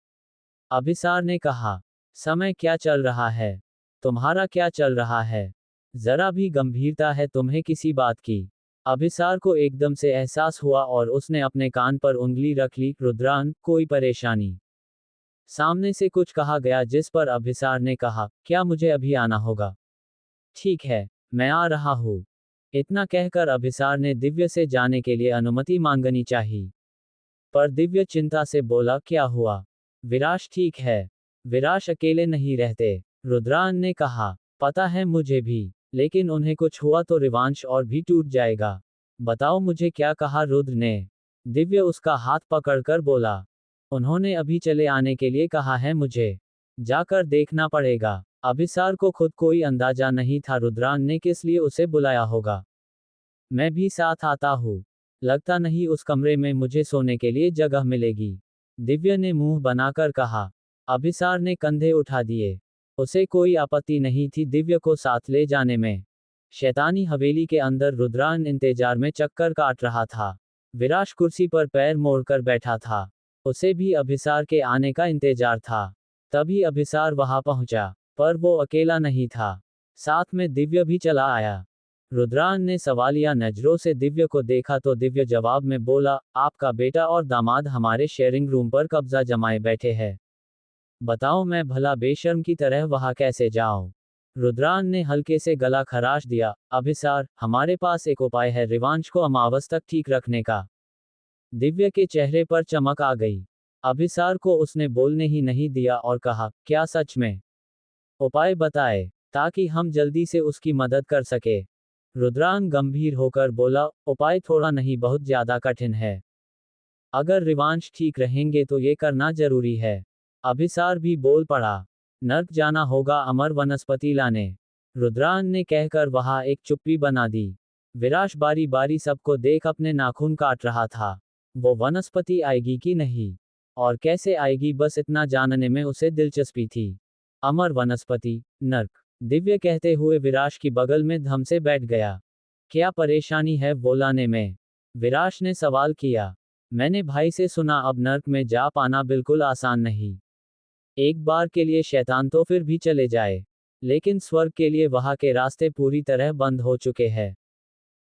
अभिसार ने कहा, समय क्या चल रहा है? तुम्हारा क्या चल रहा है? जरा भी गंभीरता है तुम्हें किसी बात की? अभिसार को एकदम से एहसास हुआ और उसने अपने कान पर उंगली रख ली। रुद्रान, कोई परेशानी? सामने से कुछ कहा गया, जिस पर अभिसार ने कहा, क्या मुझे अभी आना होगा? ठीक है, मैं आ रहा हूँ। इतना कहकर अभिसार ने दिव्य से जाने के लिए अनुमति मांगनी चाहिए। पर दिव्य चिंता से बोला, क्या हुआ? विराश ठीक है? विराश अकेले नहीं रहते, रुद्रान ने कहा। पता है मुझे भी, लेकिन उन्हें कुछ हुआ तो रिवांश और भी टूट जाएगा। बताओ मुझे क्या कहा रुद्र ने। दिव्य उसका हाथ पकड़कर बोला। उन्होंने अभी चले आने के लिए कहा है मुझे। जाकर देखना पड़ेगा। अभिसार को खुद कोई अंदाजा नहीं था रुद्रान ने किस लिए उसे बुलाया होगा। मैं भी साथ आता हूँ। लगता नहीं उस कमरे में मुझे सोने के लिए जगह मिलेगी। दिव्य ने मुंह बनाकर कहा। अभिसार ने कंधे उठा दिए। उसे कोई आपत्ति नहीं थी दिव्य को साथ ले जाने में। शैतानी हवेली के अंदर रुद्रान इंतजार में चक्कर काट रहा था। विराश कुर्सी पर पैर मोड़कर बैठा था। उसे भी अभिसार के आने का इंतजार था। तभी अभिसार वहां पहुंचा, पर वो अकेला नहीं था। साथ में दिव्य भी चला आया। रुद्रान ने सवालिया नजरों से दिव्य को देखा तो दिव्य जवाब में बोला, आपका बेटा और दामाद हमारे शेयरिंग रूम पर कब्जा जमाए बैठे हैं। बताओ मैं भला बेशर्म की तरह वहां कैसे जाऊं। रुद्रान ने हल्के से गला खराश दिया। अभिसार, हमारे पास एक उपाय है रिवांश को अमावस तक ठीक रखने का। दिव्य के चेहरे पर चमक आ गई। अभिसार को उसने बोलने ही नहीं दिया और कहा, क्या सच में? उपाय बताए, ताकि हम जल्दी से उसकी मदद कर सके। रुद्रान गंभीर होकर बोला, उपाय थोड़ा नहीं बहुत ज्यादा कठिन है। अगर रिवांश ठीक रहेंगे तो ये करना जरूरी है। अभिसार भी बोल पड़ा। नर्क जाना होगा अमर वनस्पति लाने। रुद्रान ने कहकर वहां एक चुप्पी बना दी। विराश बारी बारी सबको देख अपने नाखून काट रहा था। वो वनस्पति आएगी कि नहीं, और कैसे आएगी, बस इतना जानने में उसे दिलचस्पी थी। अमर वनस्पति, नर्क, दिव्य कहते हुए विराश की बगल में धम से बैठ गया। क्या परेशानी है वो लाने में? विराश ने सवाल किया। मैंने भाई से सुना अब नर्क में जा पाना बिल्कुल आसान नहीं। एक बार के लिए शैतान तो फिर भी चले जाए, लेकिन स्वर्ग के लिए वहां के रास्ते पूरी तरह बंद हो चुके हैं।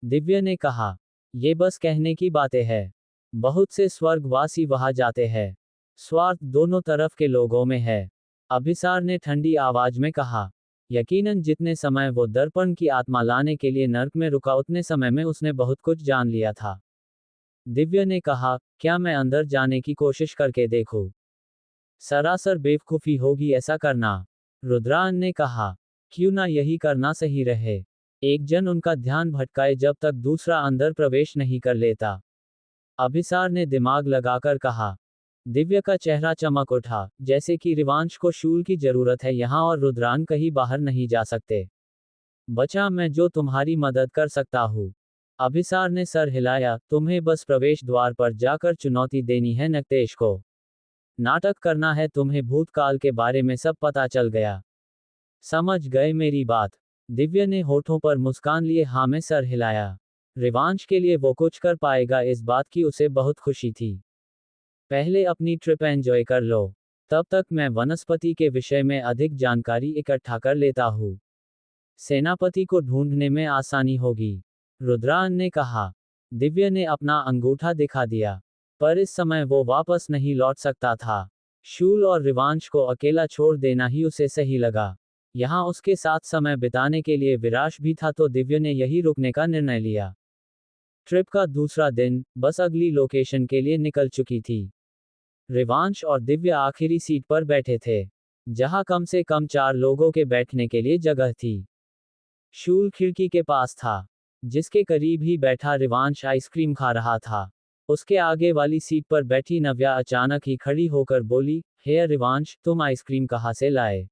दिव्य ने कहा। ये बस कहने की बातें हैं। बहुत से स्वर्गवासी वहां जाते हैं। स्वार्थ दोनों तरफ के लोगों में है। अभिसार ने ठंडी आवाज में कहा। यकीनन जितने समय वो दर्पण की आत्मा लाने के लिए नर्क में रुका उतने समय में उसने बहुत कुछ जान लिया था। दिव्य ने कहा, क्या मैं अंदर जाने की कोशिश करके देखूं? सरासर बेवकूफी होगी ऐसा करना। रुद्रान ने कहा। क्यों ना यही करना सही रहे। एक जन उनका ध्यान भटकाए जब तक दूसरा अंदर प्रवेश नहीं कर लेता। अभिसार ने दिमाग लगाकर कहा। दिव्य का चेहरा चमक उठा, जैसे कि रिवांश को शूल की जरूरत है यहाँ और रुद्रान कहीं बाहर नहीं जा सकते। बचा मैं जो तुम्हारी मदद कर सकता हूँ। अभिसार ने सर हिलाया। तुम्हें बस प्रवेश द्वार पर जाकर चुनौती देनी है नक्तेश को। नाटक करना है तुम्हें, भूतकाल के बारे में सब पता चल गया। समझ गए मेरी बात? दिव्य ने होठों पर मुस्कान लिए हाँ में सर हिलाया। रिवांश के लिए वो कुछ कर पाएगा इस बात की उसे बहुत खुशी थी। पहले अपनी ट्रिप एंजॉय कर लो, तब तक मैं वनस्पति के विषय में अधिक जानकारी इकट्ठा कर लेता हूँ। सेनापति को ढूंढने में आसानी होगी, रुद्रान ने कहा। दिव्य ने अपना अंगूठा दिखा दिया, पर इस समय वो वापस नहीं लौट सकता था। शूल और रिवांश को अकेला छोड़ देना ही उसे सही लगा। यहाँ उसके साथ समय बिताने के लिए विराश भी था तो दिव्य ने यही रुकने का निर्णय लिया। ट्रिप का दूसरा दिन, बस अगली लोकेशन के लिए निकल चुकी थी। रिवांश और दिव्य आखिरी सीट पर बैठे थे, जहां कम से कम 4 लोगों के बैठने के लिए जगह थी। शूल खिड़की के पास था, जिसके करीब ही बैठा रिवांश आइसक्रीम खा रहा था। उसके आगे वाली सीट पर बैठी नव्या अचानक ही खड़ी होकर बोली, हे रिवांश, तुम आइसक्रीम कहाँ से लाए?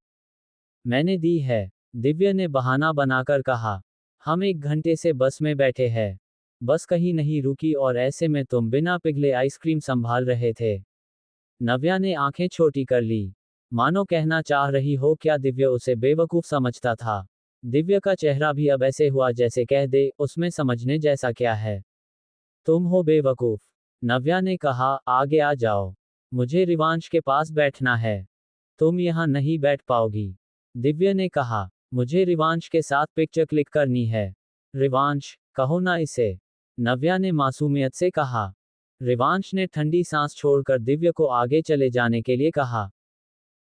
मैंने दी है, दिव्य ने बहाना बनाकर कहा। हम 1 घंटे से बस में बैठे हैं। बस कहीं नहीं रुकी और ऐसे में तुम बिना पिघले आइसक्रीम संभाल रहे थे। नव्या ने आंखें छोटी कर ली, मानो कहना चाह रही हो क्या दिव्य उसे बेवकूफ समझता था। दिव्य का चेहरा भी अब ऐसे हुआ जैसे कह दे, उसमें समझने जैसा क्या है? तुम हो बेवकूफ, नव्या ने कहा। आगे आ जाओ, मुझे रिवांश के पास बैठना है। तुम यहाँ नहीं बैठ पाओगी, दिव्य ने कहा। मुझे रिवांश के साथ पिक्चर क्लिक करनी है। रिवांश, कहो ना इसे, नव्या ने मासूमियत से कहा। रिवांश ने ठंडी सांस छोड़कर दिव्य को आगे चले जाने के लिए कहा।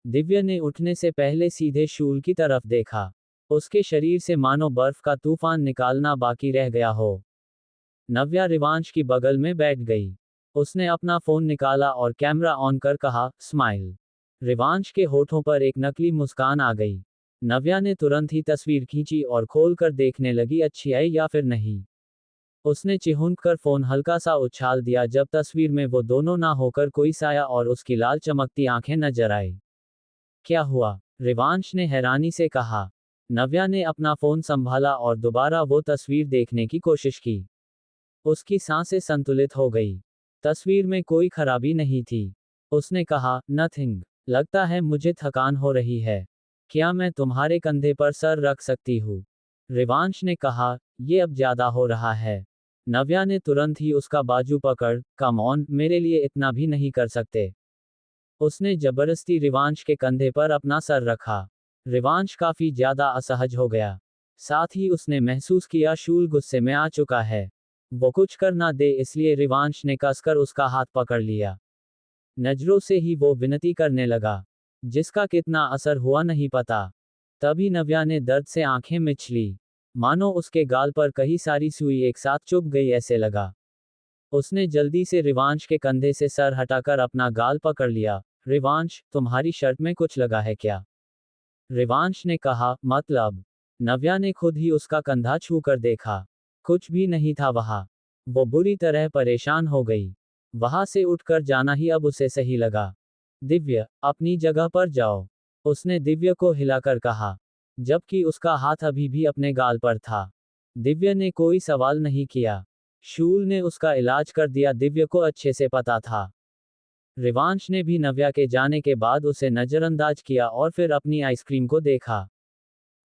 दिव्य ने उठने से पहले सीधे शूल की तरफ देखा। उसके शरीर से मानो बर्फ का तूफान निकालना बाकी रह गया हो। नव्या रिवांश की बगल में बैठ गई। उसने अपना फोन निकाला और कैमरा ऑन कर कहा, स्माइल। रिवांश के होठों पर एक नकली मुस्कान आ गई। नव्या ने तुरंत ही तस्वीर खींची और खोलकर देखने लगी अच्छी आई या फिर नहीं। उसने चिहुंक कर फोन हल्का सा उछाल दिया जब तस्वीर में वो दोनों ना होकर कोई साया और उसकी लाल चमकती आंखें नजर आई। क्या हुआ? रिवांश ने हैरानी से कहा। नव्या ने अपना फोन संभाला और दोबारा वो तस्वीर देखने की कोशिश की। उसकी सांसें संतुलित हो गई। तस्वीर में कोई खराबी नहीं थी। उसने कहा, नथिंग। लगता है मुझे थकान हो रही है। क्या मैं तुम्हारे कंधे पर सर रख सकती हूँ? रिवांश ने कहा, ये अब ज्यादा हो रहा है। नव्या ने तुरंत ही उसका बाजू पकड़, कम ऑन, मेरे लिए इतना भी नहीं कर सकते। उसने जबरदस्ती रिवांश के कंधे पर अपना सर रखा। रिवांश काफी ज्यादा असहज हो गया। साथ ही उसने महसूस किया शूल गुस्से में आ चुका है। वो कुछ कर ना दे इसलिए रिवांश ने कसकर उसका हाथ पकड़ लिया। नजरों से ही वो विनती करने लगा, जिसका कितना असर हुआ नहीं पता। तभी नव्या ने दर्द से आंखें मिच ली। मानो उसके गाल पर कई सारी सुई एक साथ चुभ गई ऐसे लगा। उसने जल्दी से रिवांश के कंधे से सर हटाकर अपना गाल पकड़ लिया। रिवांश, तुम्हारी शर्ट में कुछ लगा है क्या? रिवांश ने कहा, मतलब? नव्या ने खुद ही उसका कंधा छूकर देखा। कुछ भी नहीं था वहां। वो बुरी तरह परेशान हो गई। वहां से उठकर जाना ही अब उसे सही लगा। दिव्य, अपनी जगह पर जाओ। उसने दिव्य को हिलाकर कहा, जबकि उसका हाथ अभी भी अपने गाल पर था। दिव्य ने कोई सवाल नहीं किया। शूल ने उसका इलाज कर दिया, दिव्य को अच्छे से पता था। रिवांश ने भी नव्या के जाने के बाद उसे नजरअंदाज किया और फिर अपनी आइसक्रीम को देखा।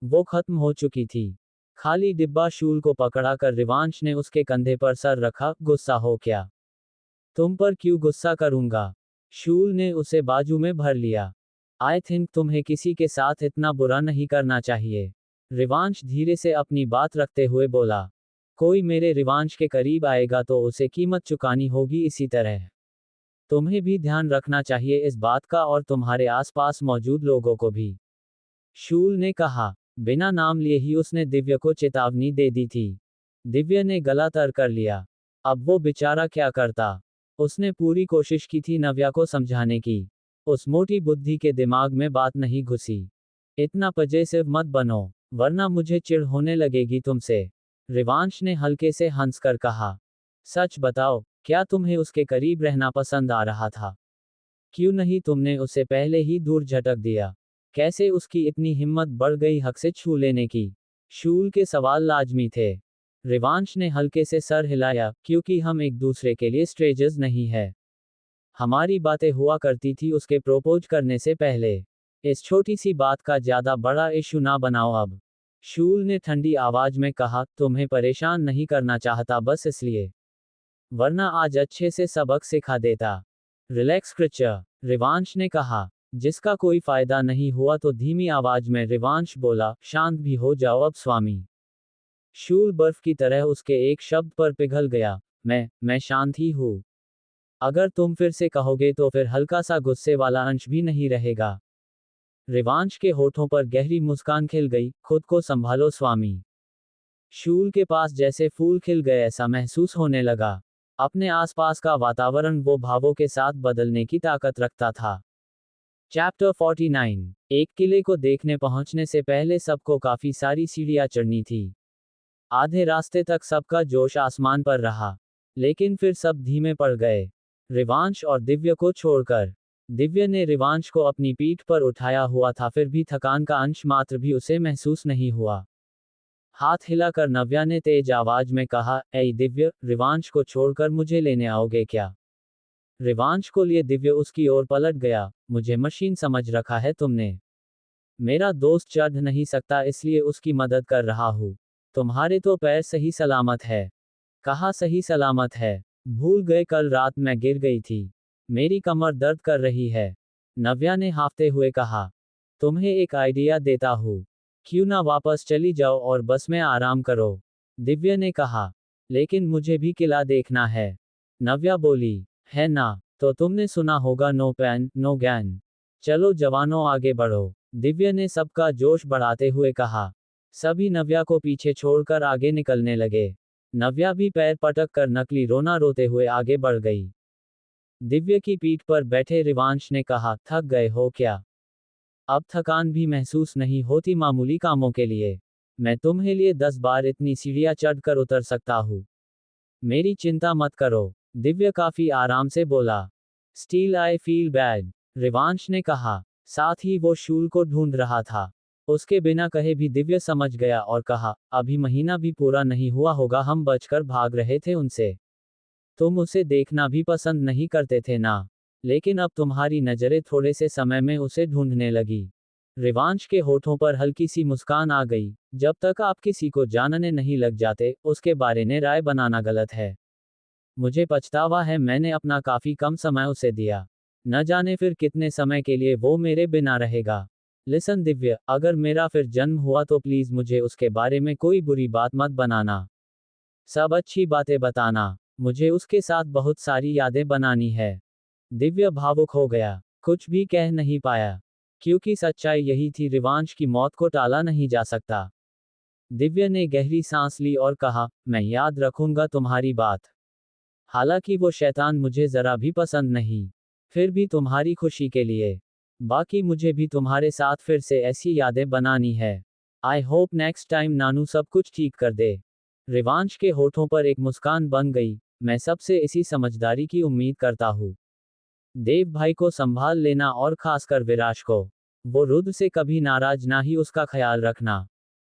वो खत्म हो चुकी थी। खाली डिब्बा शूल को पकड़ा कर रिवांश ने उसके कंधे पर सर रखा। गुस्सा हो क्या? तुम पर क्यों गुस्सा करूंगा? शूल ने उसे बाजू में भर लिया। आई थिंक तुम्हें किसी के साथ इतना बुरा नहीं करना चाहिए। रिवांश धीरे से अपनी बात रखते हुए बोला। कोई मेरे रिवांश के करीब आएगा तो उसे कीमत चुकानी होगी, इसी तरह तुम्हें भी ध्यान रखना चाहिए इस बात का और तुम्हारे आसपास मौजूद लोगों को भी। शूल ने कहा। बिना नाम लिए ही उसने दिव्य को चेतावनी दे दी थी। दिव्य ने गला तर कर लिया। अब वो बेचारा क्या करता? उसने पूरी कोशिश की थी नव्या को समझाने की। उस मोटी बुद्धि के दिमाग में बात नहीं घुसी। इतना पजेसिव मत बनो, वरना मुझे चिढ़ होने लगेगी तुमसे। रिवांश ने हल्के से हंसकर कहा। सच बताओ, क्या तुम्हें उसके करीब रहना पसंद आ रहा था? क्यों नहीं तुमने उसे पहले ही दूर झटक दिया? कैसे उसकी इतनी हिम्मत बढ़ गई हक से छू लेने की? शूल के सवाल लाजमी थे। रिवांश ने हल्के से सर हिलाया, क्योंकि हम एक दूसरे के लिए स्ट्रेंजर्स नहीं है। हमारी बातें हुआ करती थी उसके प्रोपोज करने से पहले। इस छोटी सी बात का ज्यादा बड़ा इशू ना बनाओ अब। शूल ने ठंडी आवाज में कहा, तुम्हें परेशान नहीं करना चाहता बस इसलिए। वरना आज अच्छे से सबक सिखा देता। रिलैक्स क्रिचर, रिवांश ने कहा। जिसका कोई फायदा नहीं हुआ तो धीमी आवाज में रिवांश बोला, शांत भी हो जाओ अब स्वामी। शूल बर्फ की तरह उसके एक शब्द पर पिघल गया। मैं शांत ही हूँ। अगर तुम फिर से कहोगे तो फिर हल्का सा गुस्से वाला अंश भी नहीं रहेगा। रिवांश के होठों पर गहरी मुस्कान खिल गई, खुद को संभालो स्वामी। शूल के पास जैसे फूल खिल गए ऐसा महसूस होने लगा। अपने आसपास का वातावरण वो भावों के साथ बदलने की ताकत रखता था। चैप्टर 49। एक किले को देखने पहुंचने से पहले सबको काफी सारी सीढ़ियां चढ़नी थी। आधे रास्ते तक सबका जोश आसमान पर रहा। लेकिन फिर सब धीमे पड़ गए, रिवांश और दिव्य को छोड़कर। दिव्य ने रिवांश को अपनी पीठ पर उठाया हुआ था, फिर भी थकान का अंश मात्र भी उसे महसूस नहीं हुआ। हाथ हिलाकर नव्या ने तेज आवाज में कहा, ऐ दिव्य, रिवांश को छोड़कर मुझे लेने आओगे क्या? रिवांश को लिए दिव्य उसकी ओर पलट गया। मुझे मशीन समझ रखा है तुमने? मेरा दोस्त चढ़ नहीं सकता इसलिए उसकी मदद कर रहा हूँ। तुम्हारे तो पैर सही सलामत है। कहाँ सही सलामत है? भूल गए कल रात मैं गिर गई थी। मेरी कमर दर्द कर रही है। नव्या ने हाफते हुए कहा। तुम्हें एक आइडिया देता हूँ। क्यों ना वापस चली जाओ और बस में आराम करो? दिव्य ने कहा। लेकिन मुझे भी किला देखना है। नव्या बोली। है ना? तो तुमने सुना होगा, नो पेन नो गैन। चलो जवानों आगे बढ़ो। दिव्य ने सबका जोश बढ़ाते हुए कहा। सभी नव्या को पीछे छोड़कर आगे निकलने लगे। नव्या भी पैर पटक कर नकली रोना रोते हुए आगे बढ़ गई। दिव्य की पीठ पर बैठे रिवांश ने कहा, थक गए हो क्या? अब थकान भी महसूस नहीं होती मामूली कामों के लिए? मैं तुम्हें लिए 10 बार इतनी सीढ़ियां चढ़कर उतर सकता हूँ। मेरी चिंता मत करो, दिव्य काफी आराम से बोला। Steel I feel bad, Rivansh ने कहा। साथ ही वो शूल को ढूंढ रहा था। उसके बिना कहे भी दिव्य समझ गया और कहा, अभी महीना भी पूरा नहीं हुआ होगा हम बचकर भाग रहे थे उनसे। तुम उसे देखना भी पसंद नहीं करते थे ना, लेकिन अब तुम्हारी नजरें थोड़े से समय में उसे ढूंढने लगी। रिवांश के होठों पर हल्की सी मुस्कान आ गई। जब तक आप किसी को जानने नहीं लग जाते, उसके बारे में राय बनाना गलत है। मुझे पछतावा है मैंने अपना काफी कम समय उसे दिया। न जाने फिर कितने समय के लिए वो मेरे बिना रहेगा। लिसन दिव्य, अगर मेरा फिर जन्म हुआ तो प्लीज मुझे उसके बारे में कोई बुरी बात मत बनाना। सब अच्छी बातें बताना। मुझे उसके साथ बहुत सारी यादें बनानी है। दिव्य भावुक हो गया, कुछ भी कह नहीं पाया, क्योंकि सच्चाई यही थी, रिवांश की मौत को टाला नहीं जा सकता। दिव्य ने गहरी सांस ली और कहा, मैं याद रखूंगा तुम्हारी बात। हालांकि वो शैतान मुझे जरा भी पसंद नहीं, फिर भी तुम्हारी खुशी के लिए। बाकी मुझे भी तुम्हारे साथ फिर से ऐसी यादें बनानी है। आई होप नेक्स्ट टाइम नानू सब कुछ ठीक कर दे। रिवांश के होठों पर एक मुस्कान बन गई। मैं सबसे इसी समझदारी की उम्मीद करता हूँ। देव भाई को संभाल लेना और खासकर विराज को। वो रुद्र से कभी नाराज ना ही उसका ख्याल रखना।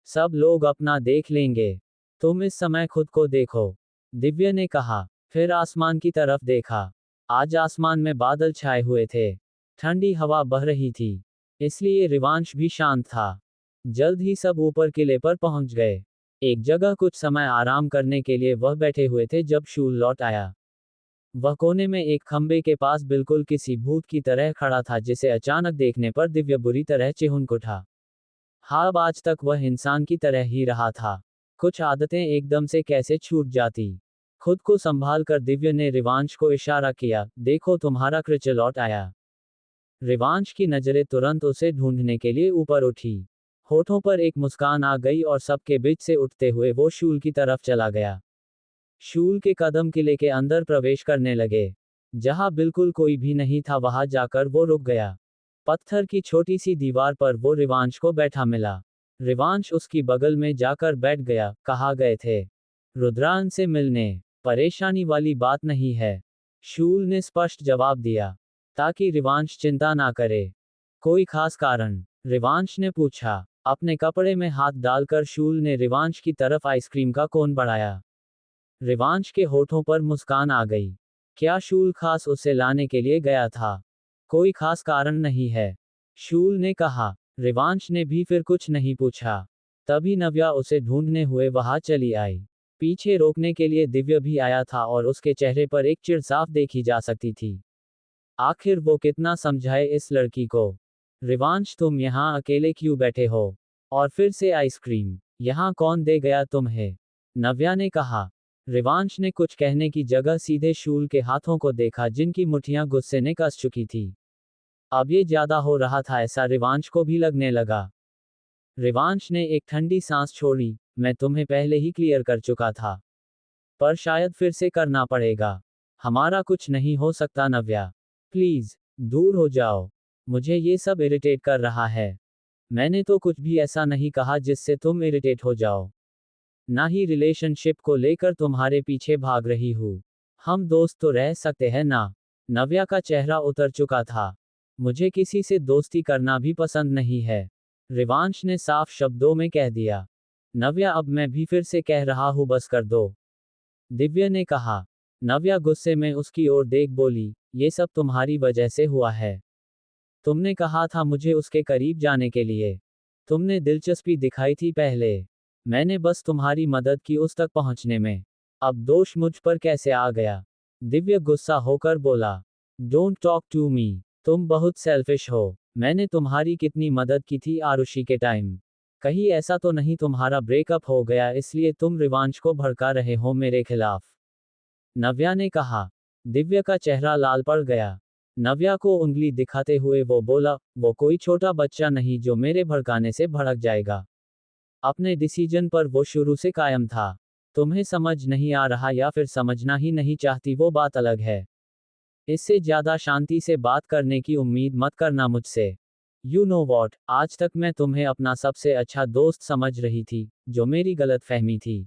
सब लोग अपना देख लेंगे। तुम इस समय खुद को देखो, दिव्य ने कहा। फिर आसमान की तरफ देखा। आज आसमान में बादल छाए हुए थे। ठंडी हवा बह रही थी, इसलिए रिवांश भी शांत था। जल्द ही सब ऊपर किले पर पहुंच गए। एक जगह कुछ समय आराम करने के लिए वह बैठे हुए थे जब शूल लौट आया। वह कोने में एक खंबे के पास बिल्कुल किसी भूत की तरह खड़ा था, जिसे अचानक देखने पर दिव्य बुरी तरह चिहुन उठा। हाँ, अब आज तक वह इंसान की तरह ही रहा था। कुछ आदतें एकदम से कैसे छूट जाती। खुद को संभाल कर दिव्य ने रिवांश को इशारा किया, देखो तुम्हारा कृच लौट आया। रिवांश की नजरें तुरंत उसे ढूंढने के लिए ऊपर उठी। होठों पर एक मुस्कान आ गई और सबके बीच से उठते हुए वो शूल की तरफ चला गया। शूल के कदम किले के अंदर प्रवेश करने लगे। जहां बिल्कुल कोई भी नहीं था वहां जाकर वो रुक गया। पत्थर की छोटी सी दीवार पर वो रिवांश को बैठा मिला। रिवांश उसकी बगल में जाकर बैठ गया। कहाँ गए थे? रुद्रान से मिलने। परेशानी वाली बात नहीं है, शूल ने स्पष्ट जवाब दिया, ताकि रिवांश चिंता ना करे। कोई खास कारण? रिवांश ने पूछा। अपने कपड़े में हाथ डालकर शूल ने रिवांश की तरफ आइसक्रीम का कोन बढ़ाया। रिवांश के होठों पर मुस्कान आ गई। क्या शूल खास उसे लाने के लिए गया था? कोई खास कारण नहीं है, शूल ने कहा। रिवांश ने भी फिर कुछ नहीं पूछा। तभी नव्या उसे ढूंढने हुए वहां चली आई। पीछे रोकने के लिए दिव्य भी आया था और उसके चेहरे पर एक चिढ़ साफ देखी जा सकती थी। आखिर वो कितना समझाए इस लड़की को। रिवांश, तुम यहाँ अकेले क्यों बैठे हो? और फिर से आइसक्रीम, यहाँ कौन दे गया तुम्हें? नव्या ने कहा। रिवांश ने कुछ कहने की जगह सीधे शूल के हाथों को देखा, जिनकी मुठ्ठियां गुस्से ने कस चुकी थी। अब ये ज्यादा हो रहा था ऐसा रिवांश को भी लगने लगा। रिवांश ने एक ठंडी सांस छोड़ी। मैं तुम्हें पहले ही क्लियर कर चुका था, पर शायद फिर से करना पड़ेगा। हमारा कुछ नहीं हो सकता नव्या, प्लीज दूर हो जाओ। मुझे ये सब इरिटेट कर रहा है। मैंने तो कुछ भी ऐसा नहीं कहा जिससे तुम इरिटेट हो जाओ। ना ही रिलेशनशिप को लेकर तुम्हारे पीछे भाग रही हूँ। हम दोस्त तो रह सकते हैं ना? नव्या का चेहरा उतर चुका था। मुझे किसी से दोस्ती करना भी पसंद नहीं है, रिवांश ने साफ शब्दों में कह दिया। नव्या, अब मैं भी फिर से कह रहा हूँ, बस कर दो, दिव्य ने कहा। नव्या गुस्से में उसकी ओर देख बोली, ये सब तुम्हारी वजह से हुआ है। तुमने कहा था मुझे उसके करीब जाने के लिए। तुमने दिलचस्पी दिखाई थी पहले। मैंने बस तुम्हारी मदद की उस तक पहुंचने में। अब दोष मुझ पर कैसे आ गया? दिव्य गुस्सा होकर बोला। Don't talk to me. तुम बहुत सेल्फिश हो। मैंने तुम्हारी कितनी मदद की थी आरुषि के टाइम। कहीं ऐसा तो नहीं तुम्हारा ब्रेकअप हो गया इसलिए तुम रिवांश को भड़का रहे हो मेरे खिलाफ? नव्या ने कहा। दिव्य का चेहरा लाल पड़ गया। नव्या को उंगली दिखाते हुए वो बोला, वो कोई छोटा बच्चा नहीं जो मेरे भड़काने से भड़क जाएगा। अपने डिसीजन पर वो शुरू से कायम था। तुम्हें समझ नहीं आ रहा या फिर समझना ही नहीं चाहती, वो बात अलग है। इससे ज्यादा शांति से बात करने की उम्मीद मत करना मुझसे। यू नो वॉट, आज तक मैं तुम्हें अपना सबसे अच्छा दोस्त समझ रही थी, जो मेरी गलतफहमी थी।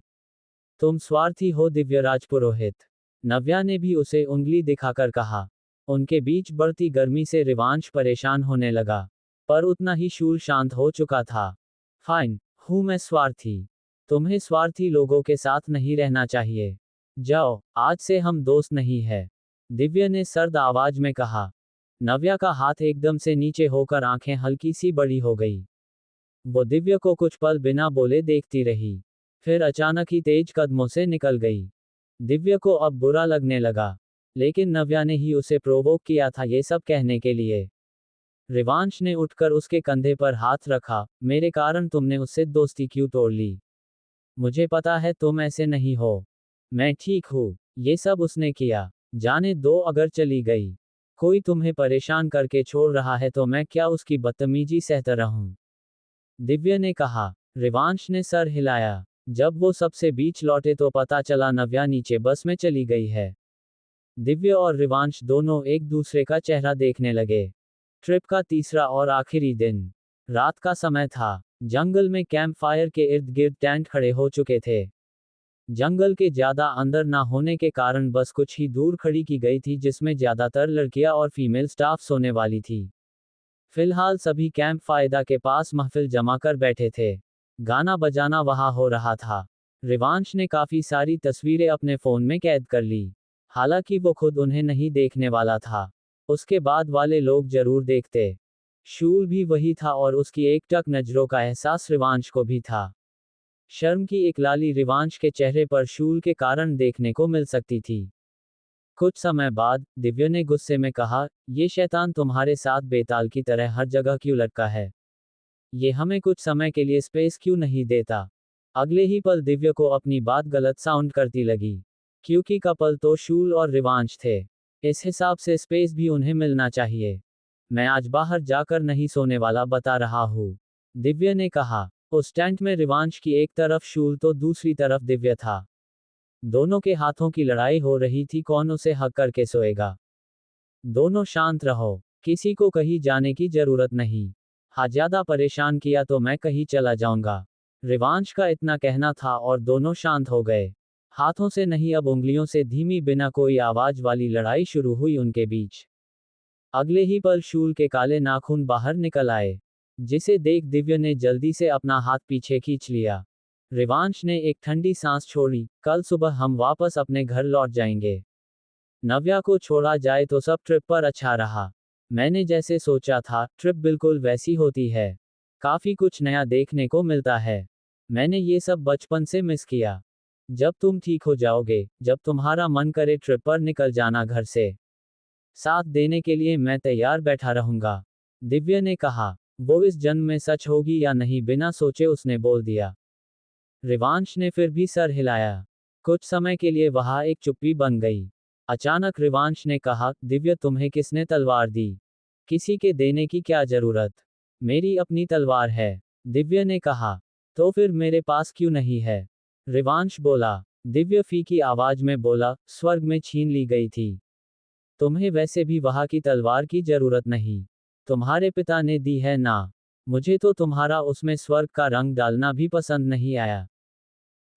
तुम स्वार्थी हो दिव्यराज पुरोहित। नव्या ने भी उसे उंगली दिखाकर कहा। उनके बीच बढ़ती गर्मी से रिवांश परेशान होने लगा, पर उतना ही शूल शांत हो चुका था। फाइन, हूं मैं स्वार्थी। तुम्हें स्वार्थी लोगों के साथ नहीं रहना चाहिए। जाओ, आज से हम दोस्त नहीं है, दिव्या ने सर्द आवाज में कहा। नव्या का हाथ एकदम से नीचे होकर आंखें हल्की सी बड़ी हो गई। वो दिव्या को कुछ पल बिना बोले देखती रही, फिर अचानक ही तेज कदमों से निकल गई। दिव्या को अब बुरा लगने लगा, लेकिन नव्या ने ही उसे प्रोवोक किया था ये सब कहने के लिए। रिवांश ने उठकर उसके कंधे पर हाथ रखा। मेरे कारण तुमने उससे दोस्ती क्यों तोड़ ली? मुझे पता है तुम ऐसे नहीं हो। मैं ठीक हूँ। ये सब उसने किया, जाने दो। अगर चली गई, कोई तुम्हें परेशान करके छोड़ रहा है तो मैं क्या उसकी बदतमीजी सहता रहूं? दिव्या ने कहा। रिवांश ने सर हिलाया। जब वो सबसे बीच लौटे तो पता चला नव्या नीचे बस में चली गई है। दिव्या और रिवांश दोनों एक दूसरे का चेहरा देखने लगे। ट्रिप का तीसरा और आखिरी दिन। रात का समय था। जंगल में कैंप फायर के इर्द गिर्द टेंट खड़े हो चुके थे। जंगल के ज्यादा अंदर ना होने के कारण बस कुछ ही दूर खड़ी की गई थी, जिसमें ज्यादातर लड़कियां और फीमेल स्टाफ सोने वाली थी। फिलहाल सभी कैंप फायदा के पास महफिल जमा कर बैठे थे। गाना बजाना वहां हो रहा था। रिवांश ने काफी सारी तस्वीरें अपने फोन में कैद कर ली। हालांकि वो खुद उन्हें नहीं देखने वाला था, उसके बाद वाले लोग जरूर देखते। शूल भी वही था और उसकी एकटक नजरों का एहसास रिवांश को भी था। शर्म की एक लाली रिवांश के चेहरे पर शूल के कारण देखने को मिल सकती थी। कुछ समय बाद दिव्या ने गुस्से में कहा, ये शैतान तुम्हारे साथ बेताल की तरह हर जगह क्यों लटका है? ये हमें कुछ समय के लिए स्पेस क्यों नहीं देता? अगले ही पल दिव्या को अपनी बात गलत साउंड करती लगी, क्योंकि कपल तो शूल और रिवांश थे। इस हिसाब से स्पेस भी उन्हें मिलना चाहिए। मैं आज बाहर जाकर नहीं सोने वाला बता रहा हूँ, दिव्या ने कहा। उस टेंट में रिवांश की एक तरफ शूल तो दूसरी तरफ दिव्या था। दोनों के हाथों की लड़ाई हो रही थी, कौन उसे हक करके सोएगा। दोनों शांत रहो, किसी को कहीं जाने की जरूरत नहीं। हाँ, ज्यादा परेशान किया तो मैं कहीं चला जाऊंगा, रिवांश का इतना कहना था और दोनों शांत हो गए। हाथों से नहीं, अब उंगलियों से धीमी बिना कोई आवाज वाली लड़ाई शुरू हुई उनके बीच। अगले ही पल शूल के काले नाखून बाहर निकल आए, जिसे देख दिव्या ने जल्दी से अपना हाथ पीछे खींच लिया। रिवांश ने एक ठंडी सांस छोड़ी। कल सुबह हम वापस अपने घर लौट जाएंगे। नव्या को छोड़ा जाए तो सब ट्रिप पर अच्छा रहा। मैंने जैसे सोचा था, ट्रिप बिल्कुल वैसी होती है। काफी कुछ नया देखने को मिलता है। मैंने ये सब बचपन से मिस किया। जब तुम ठीक हो जाओगे, जब तुम्हारा मन करे ट्रिप पर निकल जाना घर से। साथ देने के लिए मैं तैयार बैठा रहूंगा, दिव्या ने कहा। वो इस जन्म में सच होगी या नहीं बिना सोचे उसने बोल दिया। रिवांश ने फिर भी सर हिलाया। कुछ समय के लिए वहां एक चुप्पी बन गई। अचानक रिवांश ने कहा, दिव्या तुम्हें किसने तलवार दी? किसी के देने की क्या जरूरत? मेरी अपनी तलवार है, दिव्या ने कहा। तो फिर मेरे पास क्यों नहीं है? रिवांश बोला। दिव्या फीकी आवाज में बोला, स्वर्ग में छीन ली गई थी। तुम्हें वैसे भी वहां की तलवार की जरूरत नहीं, तुम्हारे पिता ने दी है ना। मुझे तो तुम्हारा उसमें स्वर्ग का रंग डालना भी पसंद नहीं आया।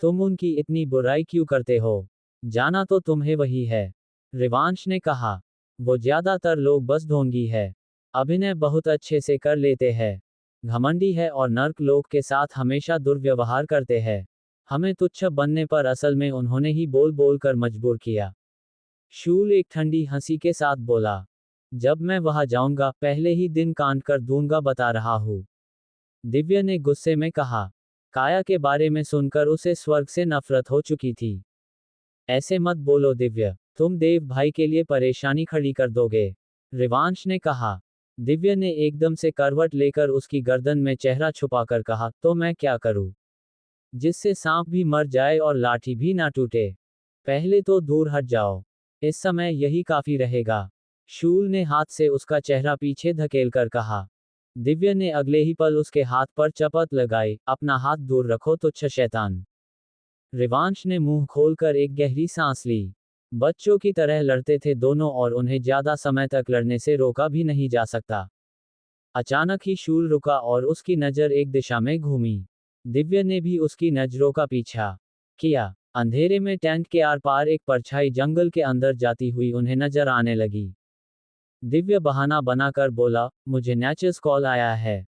तुम उनकी इतनी बुराई क्यों करते हो? जाना तो तुम्हें वही है, रिवांश ने कहा। वो ज्यादातर लोग बस ढोंगी है, अभिनय बहुत अच्छे से कर लेते हैं, घमंडी है और नर्क लोग के साथ हमेशा दुर्व्यवहार करते हैं। हमें तुच्छ बनने पर असल में उन्होंने ही बोल बोल कर मजबूर किया। शूल एक ठंडी हंसी के साथ बोला, जब मैं वहां जाऊंगा पहले ही दिन कांट कर दूंगा, बता रहा हूं, दिव्या ने गुस्से में कहा। काया के बारे में सुनकर उसे स्वर्ग से नफरत हो चुकी थी। ऐसे मत बोलो दिव्या, तुम देव भाई के लिए परेशानी खड़ी कर दोगे, रिवांश ने कहा। दिव्या ने एकदम से करवट लेकर उसकी गर्दन में चेहरा छुपाकर कहा, तो मैं क्या करूं? जिससे सांप भी मर जाए और लाठी भी ना टूटे। पहले तो दूर हट जाओ, इस समय यही काफी रहेगा। शूल ने हाथ से उसका चेहरा पीछे धकेल कर कहा। दिव्या ने अगले ही पल उसके हाथ पर चपत लगाई, अपना हाथ दूर रखो तुच्छ शैतान। रिवांश ने मुंह खोलकर एक गहरी सांस ली। बच्चों की तरह लड़ते थे दोनों और उन्हें ज्यादा समय तक लड़ने से रोका भी नहीं जा सकता। अचानक ही शूल रुका और उसकी नजर एक दिशा में घूमी। दिव्या ने भी उसकी नजरों का पीछा किया। अंधेरे में टेंट के आर पार एक परछाई जंगल के अंदर जाती हुई उन्हें नजर आने लगी। दिव्य बहाना बनाकर बोला, मुझे नेचर्स कॉल आया है।